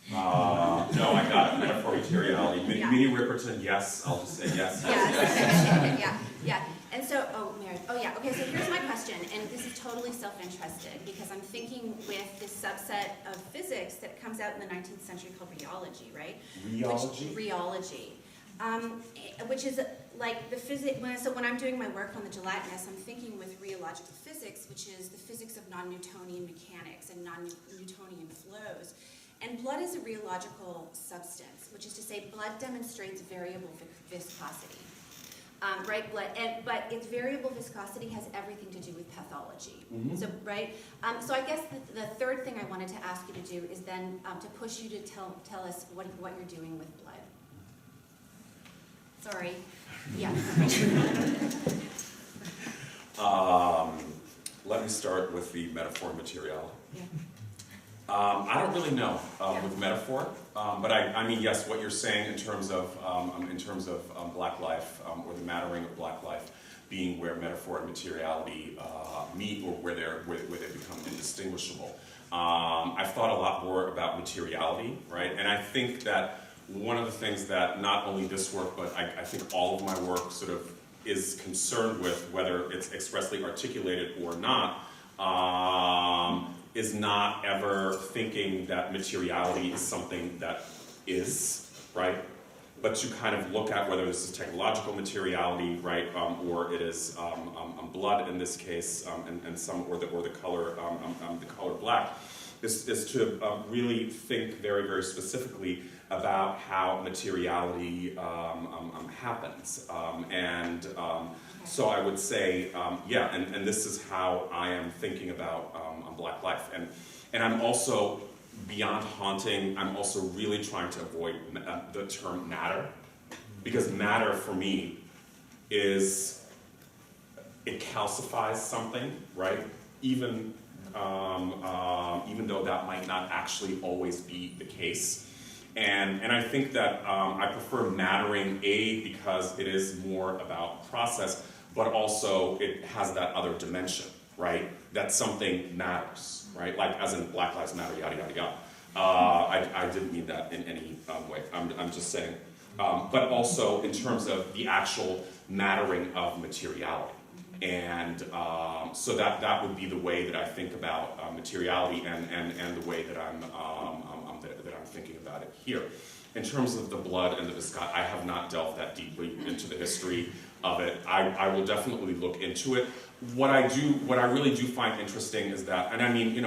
No, I got it. Metaphor, materiality. Yeah. Minnie Riperton, yes. I'll just say yes. Yeah. And so, okay, so here's my question, and this is totally self-interested, because I'm thinking with this subset of physics that comes out in the 19th century called rheology, right? Rheology? Rheology. Which is like the physics, so when I'm doing my work on the gelatinous, I'm thinking with rheological physics, which is the physics of non-Newtonian mechanics and non-Newtonian flows. And blood is a rheological substance, which is to say blood demonstrates variable viscosity. Right, but its variable viscosity has everything to do with pathology. Mm-hmm. So, right, so I guess the third thing I wanted to ask you to do is then to push you to tell us what you're doing with blood. Sorry. Yeah. Let me start with the metaphor and materiality. Yeah. I don't really know with metaphor, but I mean, yes, what you're saying in terms of Black life, or the mattering of Black life being where metaphor and materiality meet, or where they become indistinguishable. I've thought a lot more about materiality, right? And I think that one of the things that not only this work, but I think all of my work sort of is concerned with, whether it's expressly articulated or not, is not ever thinking that materiality is something that is, right? But to kind of look at whether this is technological materiality, right, or it is blood in this case, and some or the color black, is to really think very, very specifically about how materiality happens, so I would say, and this is how I am thinking about Black life, and I'm also, beyond haunting, I'm also really trying to avoid the term matter, because matter for me is, it calcifies something, right? Even though that might not actually always be the case. And I think that I prefer mattering, because it is more about process, but also it has that other dimension, right? That something matters, right? Like as in Black Lives Matter, yada, yada, yada. I didn't mean that in any way. I'm just saying. But also in terms of the actual mattering of materiality. And so that would be the way that I think about materiality and the way that I'm thinking about it here. In terms of the blood and the viscosity, I have not delved that deeply into the history of it. I will definitely look into it. What I really do find interesting is that, and I mean,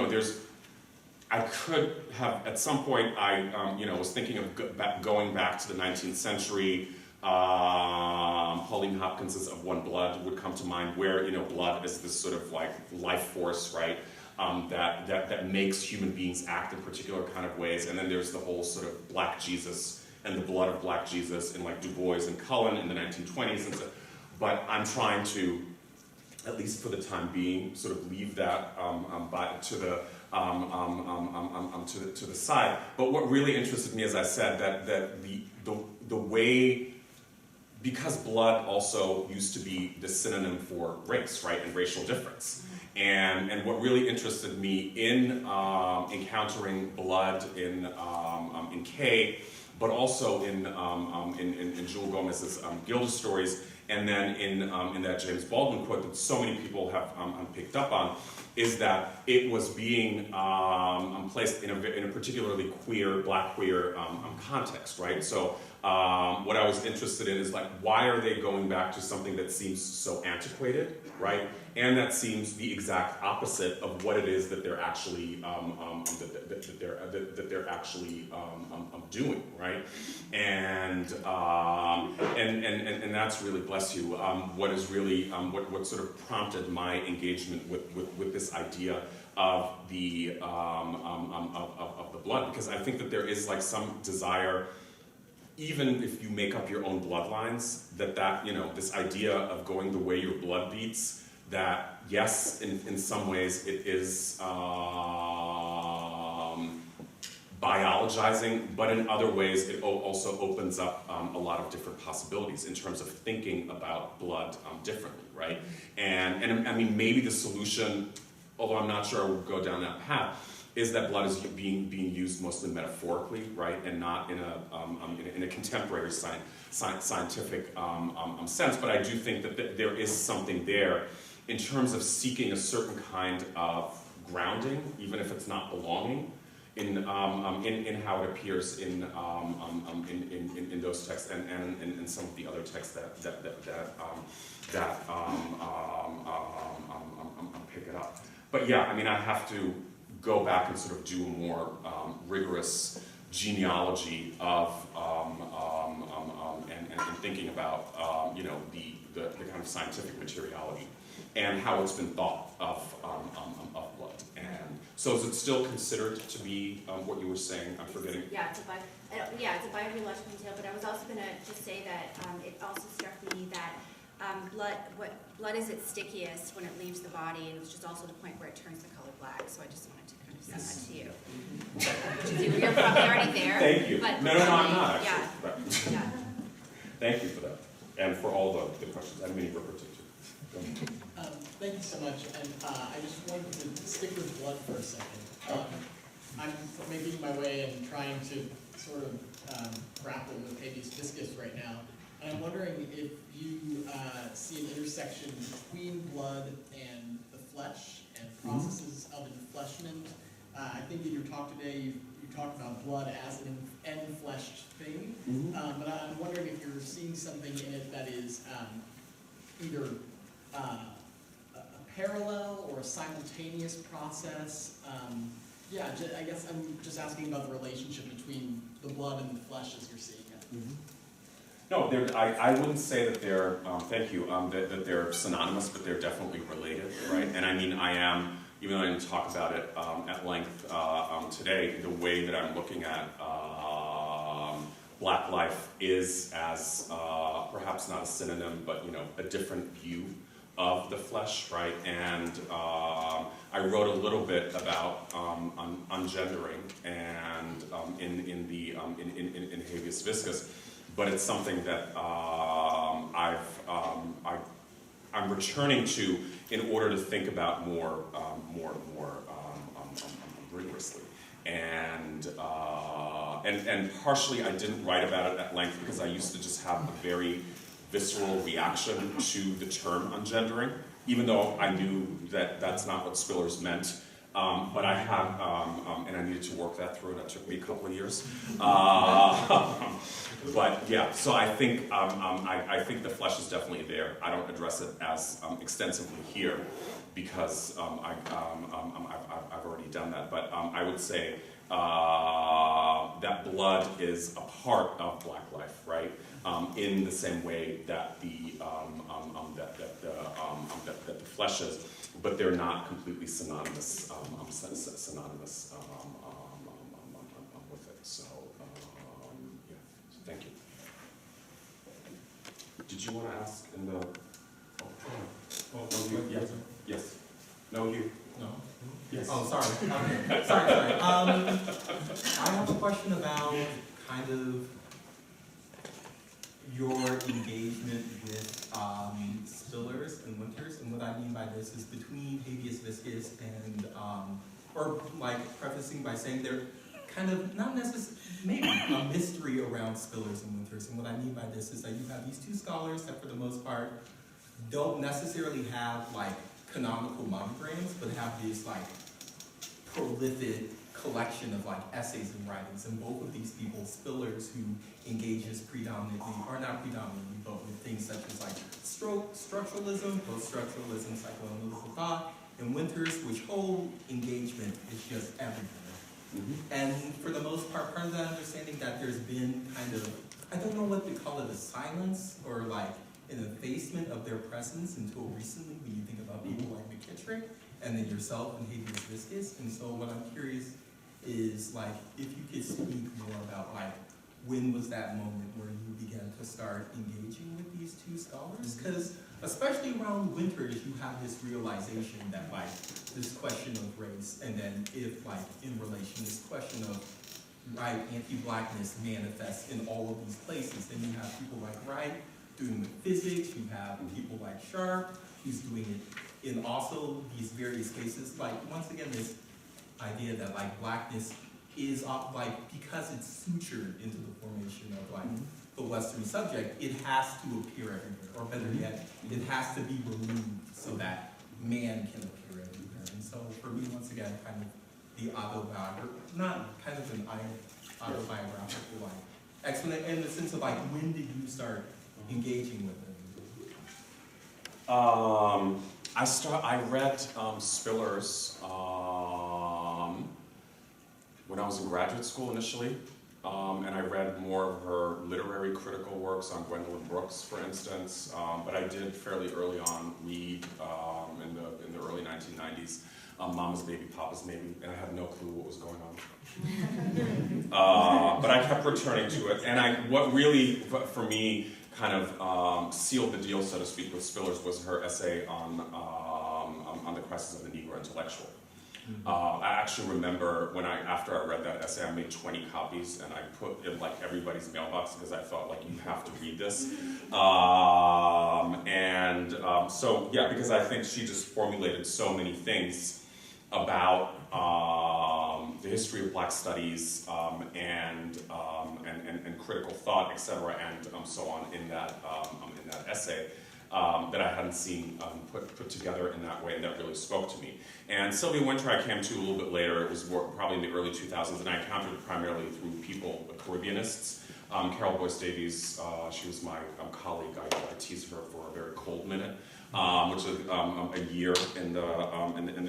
I could have, at some point, I was thinking of going back to the 19th century. Pauline Hopkins's Of One Blood would come to mind, where blood is this sort of like life force, right? That makes human beings act in particular kind of ways. And then there's the whole sort of Black Jesus and the blood of Black Jesus in like Du Bois and Cullen in the 1920s and so. But I'm trying to, at least for the time being, sort of leave that to the side. But what really interested me, as I said, that the way because blood also used to be the synonym for race, right, and racial difference. And what really interested me in encountering blood in Kay, but also in Jewel Gomez's Gilda stories, and then in that James Baldwin quote that so many people have picked up on, is that it was being placed in a particularly queer, black queer context, right? So what I was interested in is like, why are they going back to something that seems so antiquated, right? And that seems the exact opposite of what it is that they're actually that they're actually doing, right? And that's really, bless you, what is really what sort of prompted my engagement with this idea of the blood, because I think that there is like some desire, even if you make up your own bloodlines, that you know, this idea of going the way your blood beats, that yes, in some ways it is biologizing, but in other ways it also opens up a lot of different possibilities in terms of thinking about blood differently, right? And I mean, maybe the solution, although I'm not sure I would go down that path, is that blood is being used mostly metaphorically, right, and not in a contemporary scientific sense. But I do think that there is something there in terms of seeking a certain kind of grounding, even if it's not belonging, in how it appears in those texts and in some of the other texts that pick it up. But yeah, I mean, I have to go back and sort of do a more rigorous genealogy of and thinking about you know, the kind of scientific materiality and how it's been thought of blood. And so is it still considered to be what you were saying? I'm forgetting. Yeah, it's a biological detail, but I was also going to just say that it also struck me that blood is its stickiest when it leaves the body, and it was just also the point where it turns the color black. So I just wanted to kind of send that to you. You're probably already there. Thank you. But No, I'm not actually. Yeah. Right. Yeah. Thank you for that, and for all the questions. I didn't mean to rip it to you. Thank you so much, and I just wanted to stick with blood for a second. I'm making my way and trying to sort of grapple with Habeas Viscus right now, and I'm wondering if you see an intersection between blood and the flesh and processes of enfleshment. I think in your talk today you talked about blood as an enfleshed thing, but I'm wondering if you're seeing something in it that is either a parallel or a simultaneous process. Yeah, I guess I'm just asking about the relationship between the blood and the flesh as you're seeing it. No, I wouldn't say that they're, thank you, that they're synonymous, but they're definitely related, right? And I mean, I am, even though I didn't talk about it at length today, the way that I'm looking at Black life is as perhaps not a synonym, but you know, a different view of the flesh, right? And I wrote a little bit about ungendering and in Habeas Viscus, but it's something that I'm returning to in order to think about more rigorously. And partially I didn't write about it at length because I used to just have a very visceral reaction to the term ungendering, even though I knew that that's not what Spiller's meant. But I have, and I needed to work that through, and that took me a couple of years. But yeah, so I think I think the flesh is definitely there. I don't address it as extensively here because I've already done that. But I would say that blood is a part of Black life, right? In the same way that the flesh is, but they're not completely synonymous. Synonymous with it. So yeah. Thank you. Did you want to ask in the? Oh, no, you. Yes. Yes. No, you. No. Yes. Oh, sorry. Sorry. I have a question about kind of your engagement with spillers and winters, and what I mean by this is between Habeas Viscus and, or like prefacing by saying they're kind of not necessarily, maybe a mystery around spillers and winters, and what I mean by this is that you have these two scholars that for the most part don't necessarily have like canonical monograms, but have this like prolific collection of like essays and writings, and both of these people, spillers who engages predominantly, or not predominantly, but with things such as like structuralism, post-structuralism, psychoanalytical thought, and winters, which whole engagement is just everywhere. And for the most part of that understanding that there's been kind of, I don't know what to call it, a silence or like an effacement of their presence until recently when you think about people like McKittrick and then yourself and Habeas Viscus. And so what I'm curious is like if you could speak more about like when was that moment where you began to start engaging with these two scholars? Because especially around winters, you have this realization that like this question of race, and then if like in relation, this question of right, anti-blackness manifests in all of these places, then you have people like Wright doing the physics, you have people like Sharp, who's doing it in also these various cases. Like once again, this idea that like blackness is like, because it's sutured into the formation of like the Western subject, it has to appear everywhere, or better yet, it has to be removed so that man can appear everywhere. And so for me, once again, kind of the not kind of an autobiographical like explanation in the sense of like, when did you start engaging with it? I read Spillers when I was in graduate school initially, and I read more of her literary critical works on Gwendolyn Brooks, for instance. But I did fairly early on read in the early 1990s, Mama's Baby, Papa's Maybe, and I had no clue what was going on. But I kept returning to it, and what really, for me, kind of sealed the deal, so to speak, with Spillers was her essay on the crisis of the Negro intellectual. I actually remember after I read that essay, I made 20 copies and I put in like everybody's mailbox because I thought like, you have to read this. So yeah, because I think she just formulated so many things about the history of Black studies and critical thought, etc., and so on in that essay. That I hadn't seen put together in that way, and that really spoke to me. And Sylvia Wynter I came to a little bit later. It was probably in the early 2000s, and I encountered it primarily through people, Caribbeanists. Carol Boyce Davies, she was my colleague. I teased her for a very cold minute, which was a year in the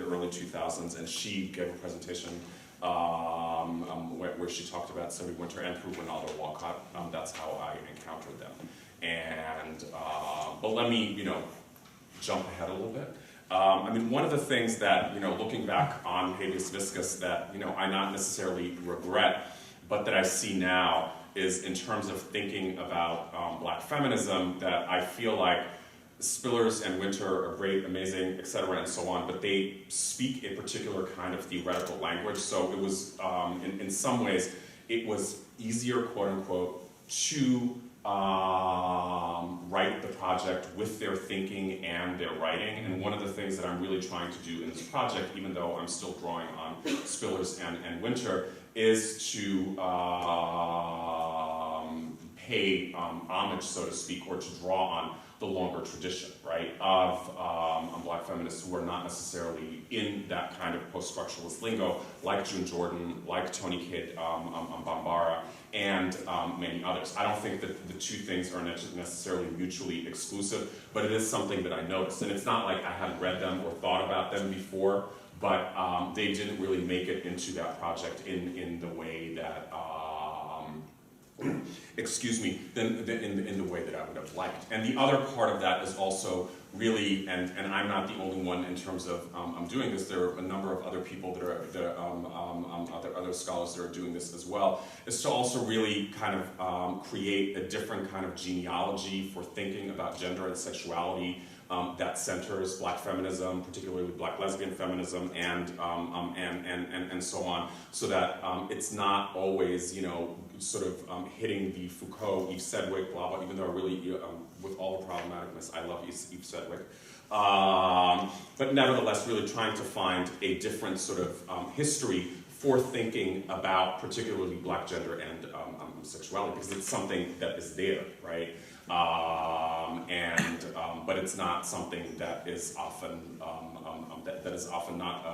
early 2000s, and she gave a presentation where she talked about Sylvia Wynter and through Ronaldo Walcott. That's how I encountered them. And, but let me, jump ahead a little bit. I mean, one of the things that, looking back on Habeas Viscus that, I not necessarily regret, but that I see now is in terms of thinking about Black feminism, that I feel like Spillers and Wynter are great, amazing, etc., and so on, but they speak a particular kind of theoretical language. So it was, in some ways, it was easier, quote unquote, to write the project with their thinking and their writing. And one of the things that I'm really trying to do in this project, even though I'm still drawing on Spillers and Wynter, is to pay homage, so to speak, or to draw on the longer tradition, right, of Black feminists who are not necessarily in that kind of post-structuralist lingo, like June Jordan, like Toni Kidd, Bambara, and many others. I don't think that the two things are necessarily mutually exclusive, but it is something that I noticed. And it's not like I hadn't read them or thought about them before, but they didn't really make it into that project in the way that, excuse me, in the way that I would have liked. And the other part of that is also really, and I'm not the only one in terms of I'm doing this, there are a number of other people that are other scholars that are doing this as well, is to also really kind of create a different kind of genealogy for thinking about gender and sexuality that centers Black feminism, particularly Black lesbian feminism, and so on, so that it's not always, sort of hitting the Foucault, Eve Sedgwick, blah blah. Even though I really, with all the problematicness, I love Eve Sedgwick. But nevertheless, really trying to find a different sort of history for thinking about particularly Black gender and sexuality, because it's something that is there, right? But it's not something that is often that is often not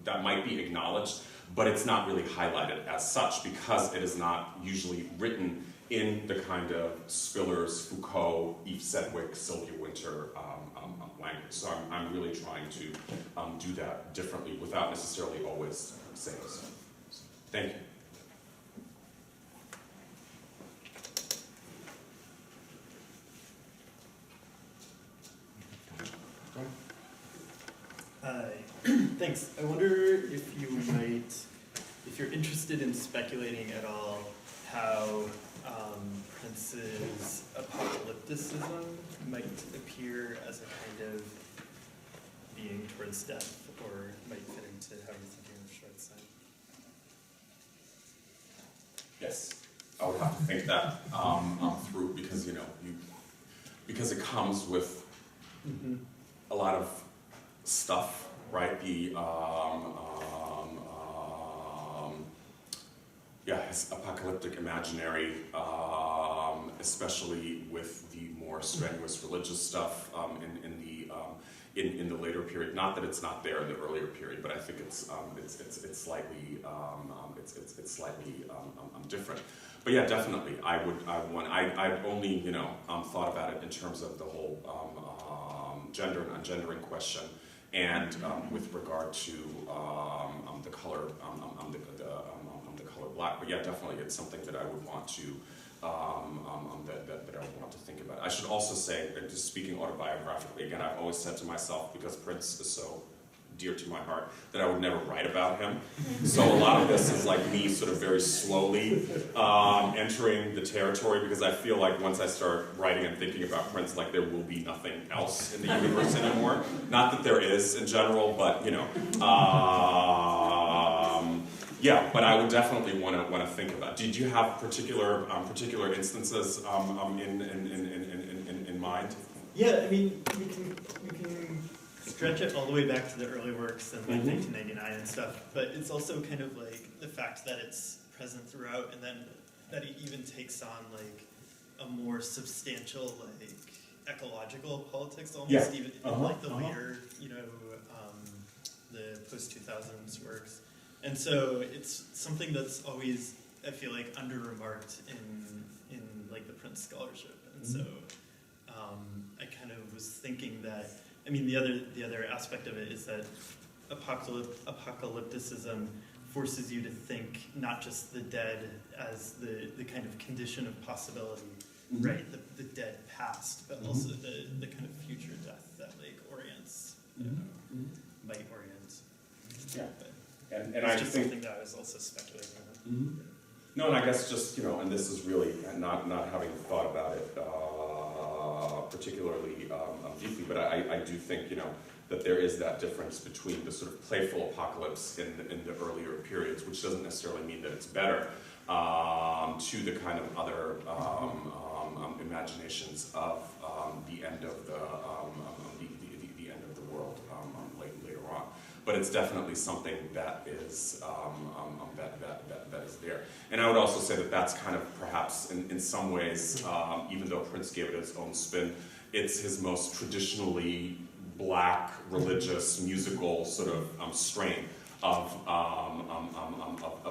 that might be acknowledged, but it's not really highlighted as such because it is not usually written in the kind of Spillers, Foucault, Eve Sedgwick, Sylvia Wynter language. So I'm really trying to do that differently without necessarily always saying so. Thank you. Thanks. I wonder if you might, if you're interested in speculating at all, how Prince's apocalypticism might appear as a kind of being towards death, or might fit into how you're thinking of Schwarz-Sein. Yes, I would have to think that through because because it comes with a lot of stuff, right? His apocalyptic imaginary, especially with the more strenuous religious stuff in the later period. Not that it's not there in the earlier period, but I think it's slightly different. But yeah, definitely, I've only thought about it in terms of the whole gender and ungendering question, and with regard to the color, the color black. But yeah, definitely, it's something that I would want to that I would want to think about. I should also say, just speaking autobiographically, again, I've always said to myself, because Prince is so dear to my heart, that I would never write about him. So a lot of this is like me sort of very slowly entering the territory, because I feel like once I start writing and thinking about Prince, like there will be nothing else in the universe anymore. Not that there is in general, but yeah, but I would definitely want to think about. Did you have particular instances in mind? Yeah, I mean, we can stretch it all the way back to the early works and like 1999 and stuff, but it's also kind of like the fact that it's present throughout, and then that it even takes on like a more substantial like ecological politics almost, even in like the later the post-2000s works. And so it's something that's always, I feel like, under-remarked in like the Prince scholarship. And so I kind of was thinking that, I mean, the other aspect of it is that apocalypticism forces you to think not just the dead as the kind of condition of possibility, right? The dead past, but also the kind of future death that like orients, might orient. Yeah. But And it's I just think something that I was also speculating on. No, and I guess just and this is really not having thought about it particularly deeply, but I do think that there is that difference between the sort of playful apocalypse in the earlier periods, which doesn't necessarily mean that it's better, to the kind of other imaginations of the end of the end of the world later on. But it's definitely something that is that is there. And I would also say that that's kind of perhaps in some ways, even though Prince gave it its own spin, it's his most traditionally Black, religious, musical sort of strain of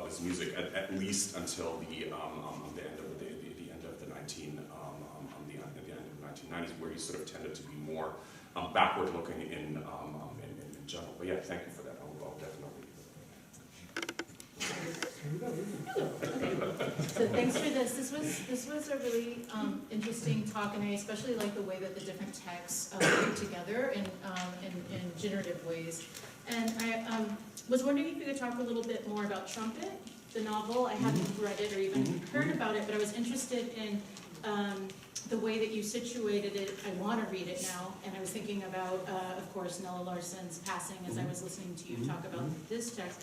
his music, at least until the end of the 1990s, where he sort of tended to be more backward looking in general. But yeah, thank you for that. I'll definitely. So thanks for this. This was a really interesting talk, and I especially like the way that the different texts come together in generative ways. And I was wondering if you could talk a little bit more about Trumpet, the novel. I hadn't read it or even heard about it, but I was interested in the way that you situated it, I want to read it now, and I was thinking about, of course, Nella Larson's passing as I was listening to you talk about this text,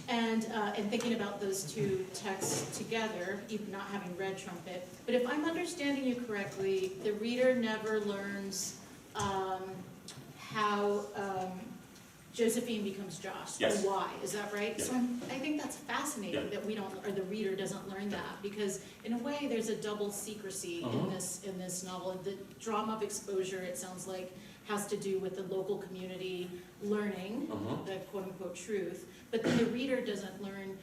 and thinking about those two texts together, even not having read Trumpet. But if I'm understanding you correctly, the reader never learns how Josephine becomes Joss, Yes. or why, is that right? Yeah. So I think that's fascinating that we don't, or the reader doesn't learn that, because in a way there's a double secrecy in this novel. The drama of exposure, it sounds like, has to do with the local community learning the quote-unquote truth, but then the reader doesn't learn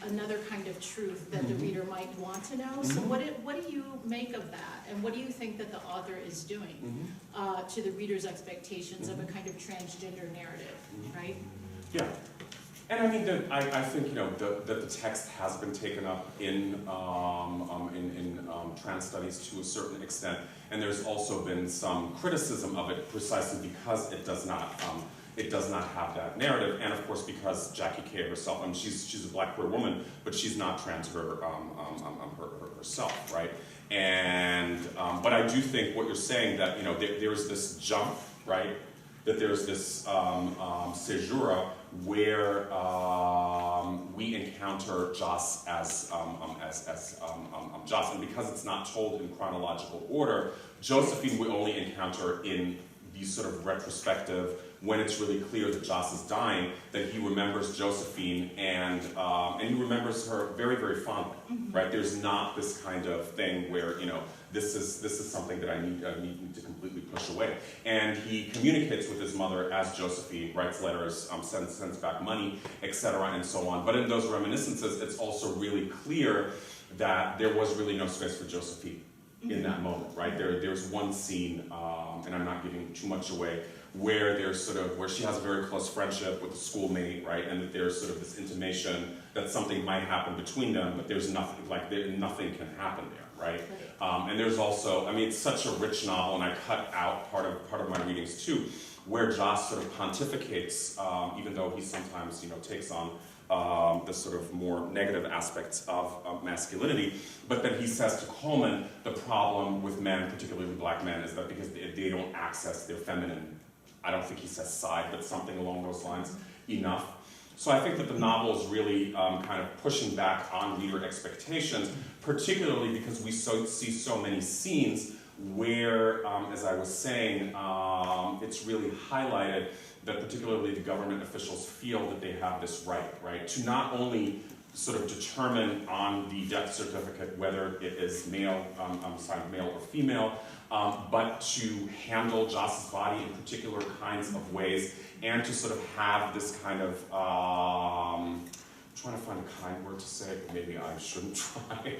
another kind of truth that the reader might want to know. So what do you make of that, and what do you think that the author is doing to the reader's expectations of a kind of transgender narrative, right? Yeah. And I mean, I think, you know, that the text has been taken up in trans studies to a certain extent, and there's also been some criticism of it precisely because it does not have that narrative, and of course because Jackie Kay herself, I mean, she's a black queer woman, but she's not trans herself, right? And but I do think what you're saying, that, you know, there's this jump, right? That there's this caesura where we encounter Joss as Joss, and because it's not told in chronological order, Josephine we only encounter in these sort of retrospective, when it's really clear that Joss is dying, that he remembers Josephine and he remembers her very, very fondly, right? There's not this kind of thing where, you know, this is something that I need to completely push away. And he communicates with his mother as Josephine, writes letters, sends back money, etc., and so on. But in those reminiscences, it's also really clear that there was really no space for Josephine in that moment, right? There's one scene, and I'm not giving too much away, where she has a very close friendship with a schoolmate, right? And that there's sort of this intimation that something might happen between them, but there's nothing, nothing can happen there, right? And there's also, I mean, it's such a rich novel, and I cut out part of my readings too, where Joss sort of pontificates, even though he sometimes, you know, takes on the sort of more negative aspects of masculinity, but then he says to Coleman, the problem with men, particularly black men, is that because they don't access their feminine, I don't think he says side, but something along those lines, enough. So I think that the novel is really kind of pushing back on reader expectations, particularly because we see so many scenes where, as I was saying, it's really highlighted that particularly the government officials feel that they have this right, to not only sort of determine on the death certificate whether it is male, signed male or female, but to handle Joss's body in particular kinds of ways, and to sort of have this kind of, I'm trying to find a kind word to say, but maybe I shouldn't try,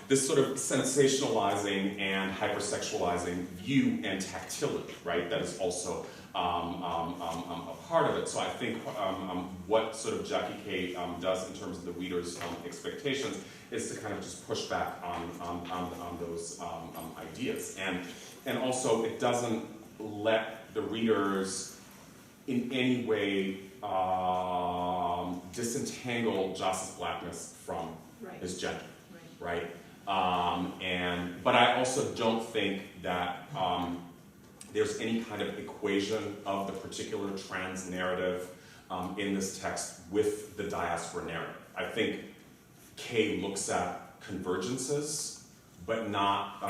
this sort of sensationalizing and hypersexualizing view and tactility, right, that is also a part of it. So I think what sort of Jackie Kay does in terms of the reader's expectations is to kind of just push back on those ideas. And also it doesn't let the readers in any way disentangle Joss's blackness from his gender, right? But I also don't think that there's any kind of equation of the particular trans narrative in this text with the diaspora narrative. I think Kay looks at convergences, but not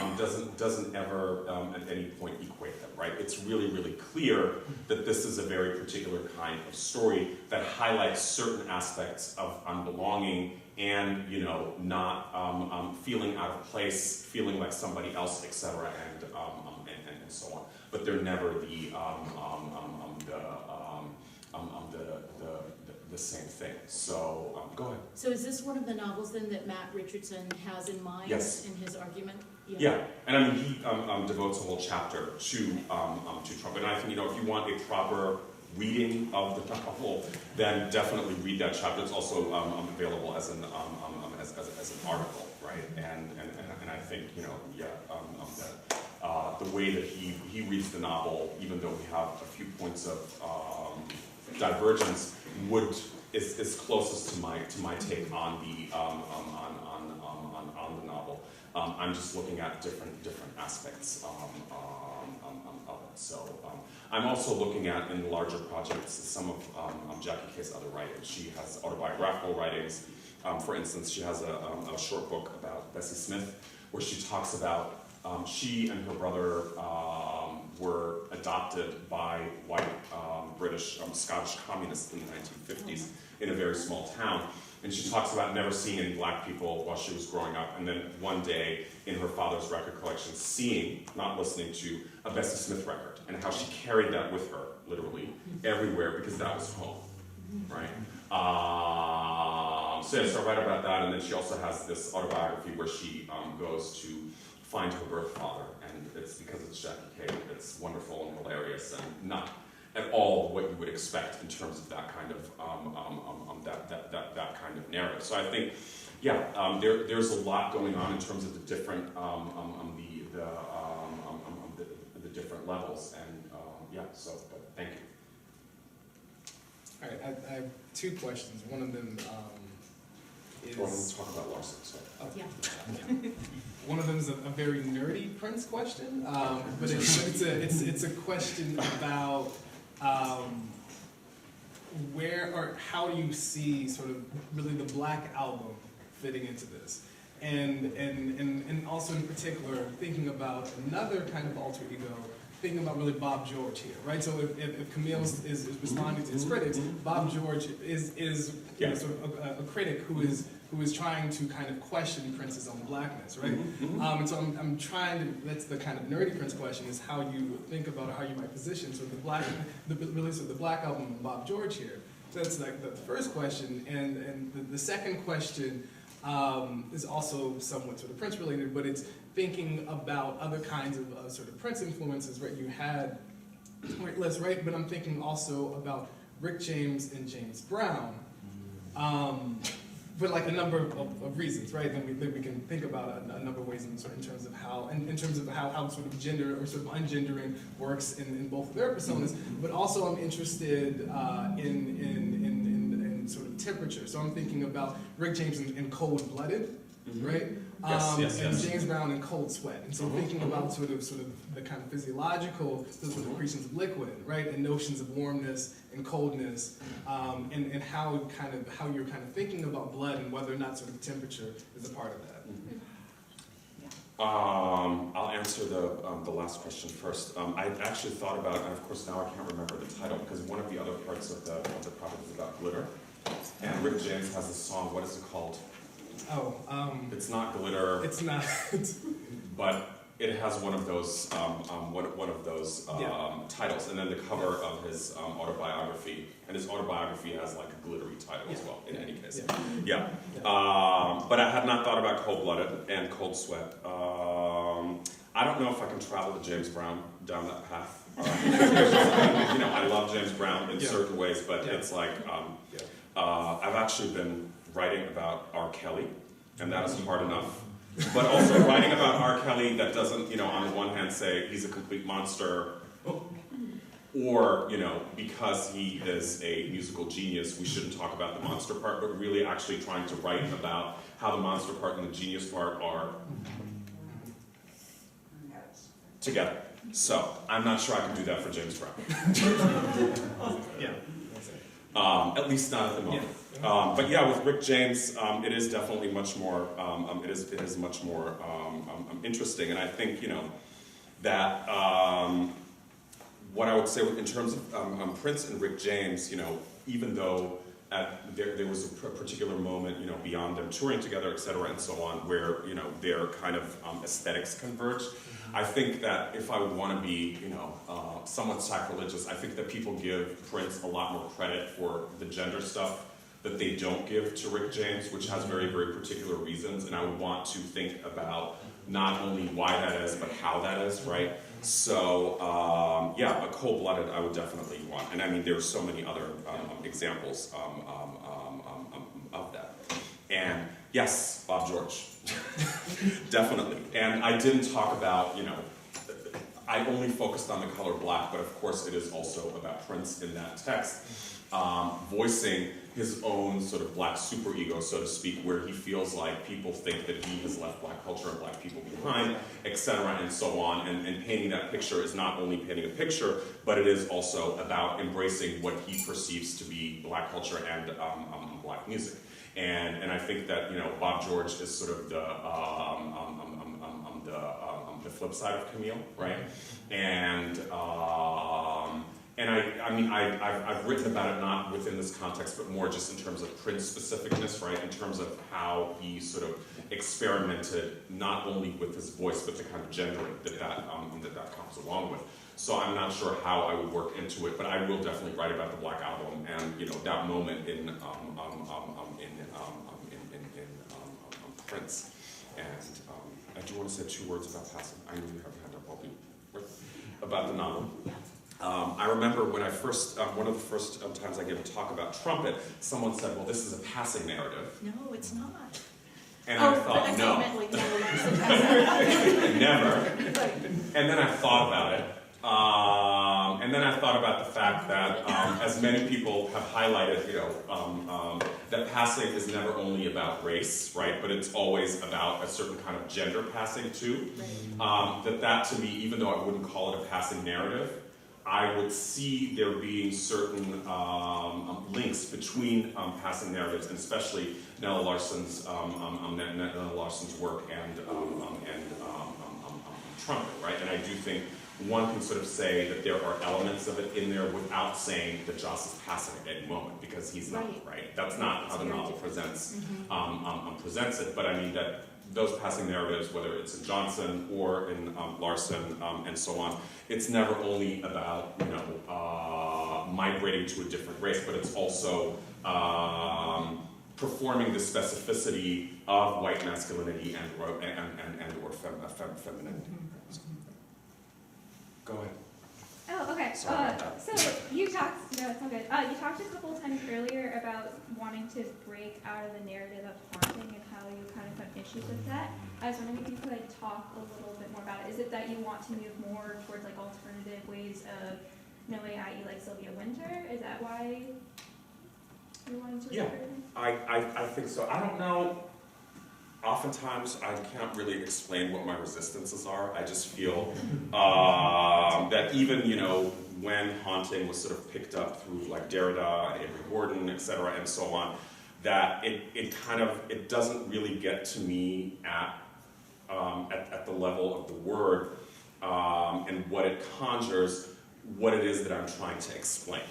doesn't ever at any point equate them, right? It's really, really clear that this is a very particular kind of story that highlights certain aspects of unbelonging and, you know, not feeling out of place, feeling like somebody else, etc., and so on. But they're never the same thing. So go ahead. So is this one of the novels then that Matt Richardson has in mind in his argument? Yeah, and I mean he devotes a whole chapter to Trump, and I think, you know, if you want a proper reading of the novel, then definitely read that chapter. It's also available as an article, right? And I think, you know, that the way that he reads the novel, even though we have a few points of divergence, is closest to my take on the novel. I'm just looking at different aspects of it. So I'm also looking at, in larger projects, some of Jackie Kay's other writings. She has autobiographical writings. For instance, she has a short book about Bessie Smith, where she talks about she and her brother were adopted by white British Scottish communists in the 1950s in a very small town. And she talks about never seeing any black people while she was growing up, and then one day in her father's record collection seeing, not listening to, a Bessie Smith record, and how she carried that with her, literally, everywhere, because that was home, right? So I write about that, and then she also has this autobiography where she goes to find her birth father, and it's because it's Jackie Kay. It's wonderful and hilarious, and not at all what you would expect in terms of that kind of that kind of narrative. So I think, yeah, there's a lot going on in terms of the different the different levels, and yeah. So, but thank you. All right, I have two questions. One of them is. Well, let's talk about Larson. So. Yeah. One of them is a very nerdy Prince question, but it's a question about where or how do you see sort of really the Black Album fitting into this, and also in particular thinking about another kind of alter ego, thinking about really Bob George here, right? So if Camille is responding to his critics, Bob George is you know, sort of a critic who is trying to kind of question Prince's own blackness, right? And so I'm trying to, that's the kind of nerdy Prince question, is how you think about how you might position sort of the release of the Black Album and Bob George here. So that's like the first question, and the second question is also somewhat sort of Prince related, but it's thinking about other kinds of sort of Prince influences, right? You had Les, right? But I'm thinking also about Rick James and James Brown. For like a number of reasons, right? Then we can think about a number of ways in terms of how, in terms of how sort of gender or sort of ungendering works in both of their personas. But also I'm interested in sort of temperature. So I'm thinking about Rick James in Cold-Blooded, right? And James Brown in Cold Sweat. And so thinking about sort of the kind of physiological sort of accretions of liquid, right? And notions of warmness and coldness, and how you're kind of thinking about blood and whether or not sort of temperature is a part of that. I'll answer the last question first. I actually thought about, and of course now I can't remember the title, because one of the other parts of the project is about glitter. And Rick James has a song, what is it called? It's not glitter. It's not. But it has one of those titles, and then the cover of his autobiography, and his autobiography has like a glittery title as well. In any case, but I had not thought about Cold-Blooded and Cold Sweat. I don't know if I can travel with James Brown down that path. You know, I love James Brown in certain ways, but it's like I've actually been writing about R. Kelly, and that is hard enough. But also writing about R. Kelly that doesn't, you know, on the one hand say he's a complete monster, or, you know, because he is a musical genius, we shouldn't talk about the monster part, but really actually trying to write about how the monster part and the genius part are together. So, I'm not sure I can do that for James Brown. At least not at the moment. But yeah, with Rick James, it is definitely much more. It is much more interesting, and I think, you know, that what I would say in terms of Prince and Rick James, you know, even though there was a particular moment, you know, beyond them touring together, et cetera, and so on, where, you know, their kind of aesthetics converged. I think that if I would want to be, you know, somewhat sacrilegious, I think that people give Prince a lot more credit for the gender stuff that they don't give to Rick James, which has very, very particular reasons, and I would want to think about not only why that is, but how that is, right? So, yeah, but Cold-Blooded I would definitely want, and I mean, there are so many other examples of that. And yes, Bob George, definitely. And I didn't talk about, you know, I only focused on the color black, but of course it is also about Prince in that text. voicing his own sort of black superego, so to speak, where he feels like people think that he has left black culture and black people behind, etc., and so on. And painting that picture is not only painting a picture, but it is also about embracing what he perceives to be black culture and black music. And I think that, you know, Bob George is sort of the flip side of Camille, right? And I mean, I've written about it not within this context, but more just in terms of print specificness, right? In terms of how he sort of experimented not only with his voice, but the kind of gendering that comes along with. So I'm not sure how I would work into it, but I will definitely write about the Black Album and, you know, that moment in Prince. And I do want to say 2 words about passing. I know you have a hand up, I'll be about the novel. I remember when I first, one of the first times I gave a talk about trumpet, someone said, well, this is a passing narrative. No, it's not. And I thought, no. Never. And then I thought about it. And then I thought about the fact that, as many people have highlighted, you know, that passing is never only about race, right? But it's always about a certain kind of gender passing too. That to me, even though I wouldn't call it a passing narrative, I would see there being certain links between passing narratives, and especially Nella Larson's work and trumpet, right? And I do think one can sort of say that there are elements of it in there without saying that Joss is passing at any moment, because he's not, right? That's not how the novel presents it. But I mean that those passing narratives, whether it's in Johnson or in Larson and so on, it's never only about, you know, migrating to a different race, but it's also performing the specificity of white masculinity and or femininity. Go ahead. Oh, okay. Sorry about that. So you talked, no, it's all good. You talked a couple times earlier about wanting to break out of the narrative of haunting and how you kind of have issues with that. I was wondering if you could talk a little bit more about it. Is it that you want to move more towards like alternative ways of knowing, i.e. like Sylvia Wynter? Is that why you wanted to? Yeah, I think so. I don't know. Oftentimes, I can't really explain what my resistances are. I just feel that even, you know, when haunting was sort of picked up through like Derrida, Avery Gordon, et cetera, and so on, that it doesn't really get to me at the level of the word and what it conjures, what it is that I'm trying to explain,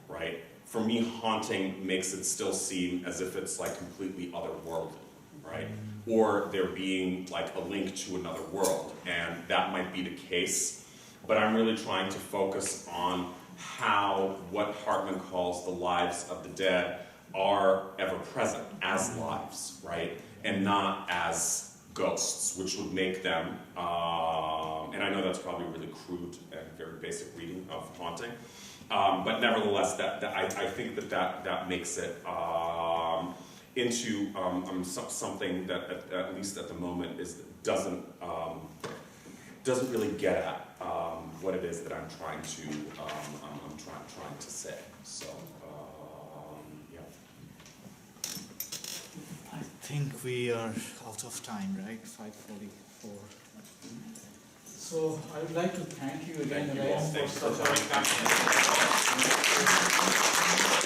right? For me, haunting makes it still seem as if it's like completely otherworldly, right? Or there being like a link to another world, and that might be the case, but I'm really trying to focus on how what Hartman calls the lives of the dead are ever present as lives, right? And not as ghosts, which would make them, and I know that's probably really crude and very basic reading of haunting, but nevertheless, I think that makes it into something that at least at the moment doesn't really get at what it is that I'm trying to say. So yeah. I think we are out of time, right? 5:44. So I would like to thank you again, Thank you all. Elaine, Thanks for for such a coming.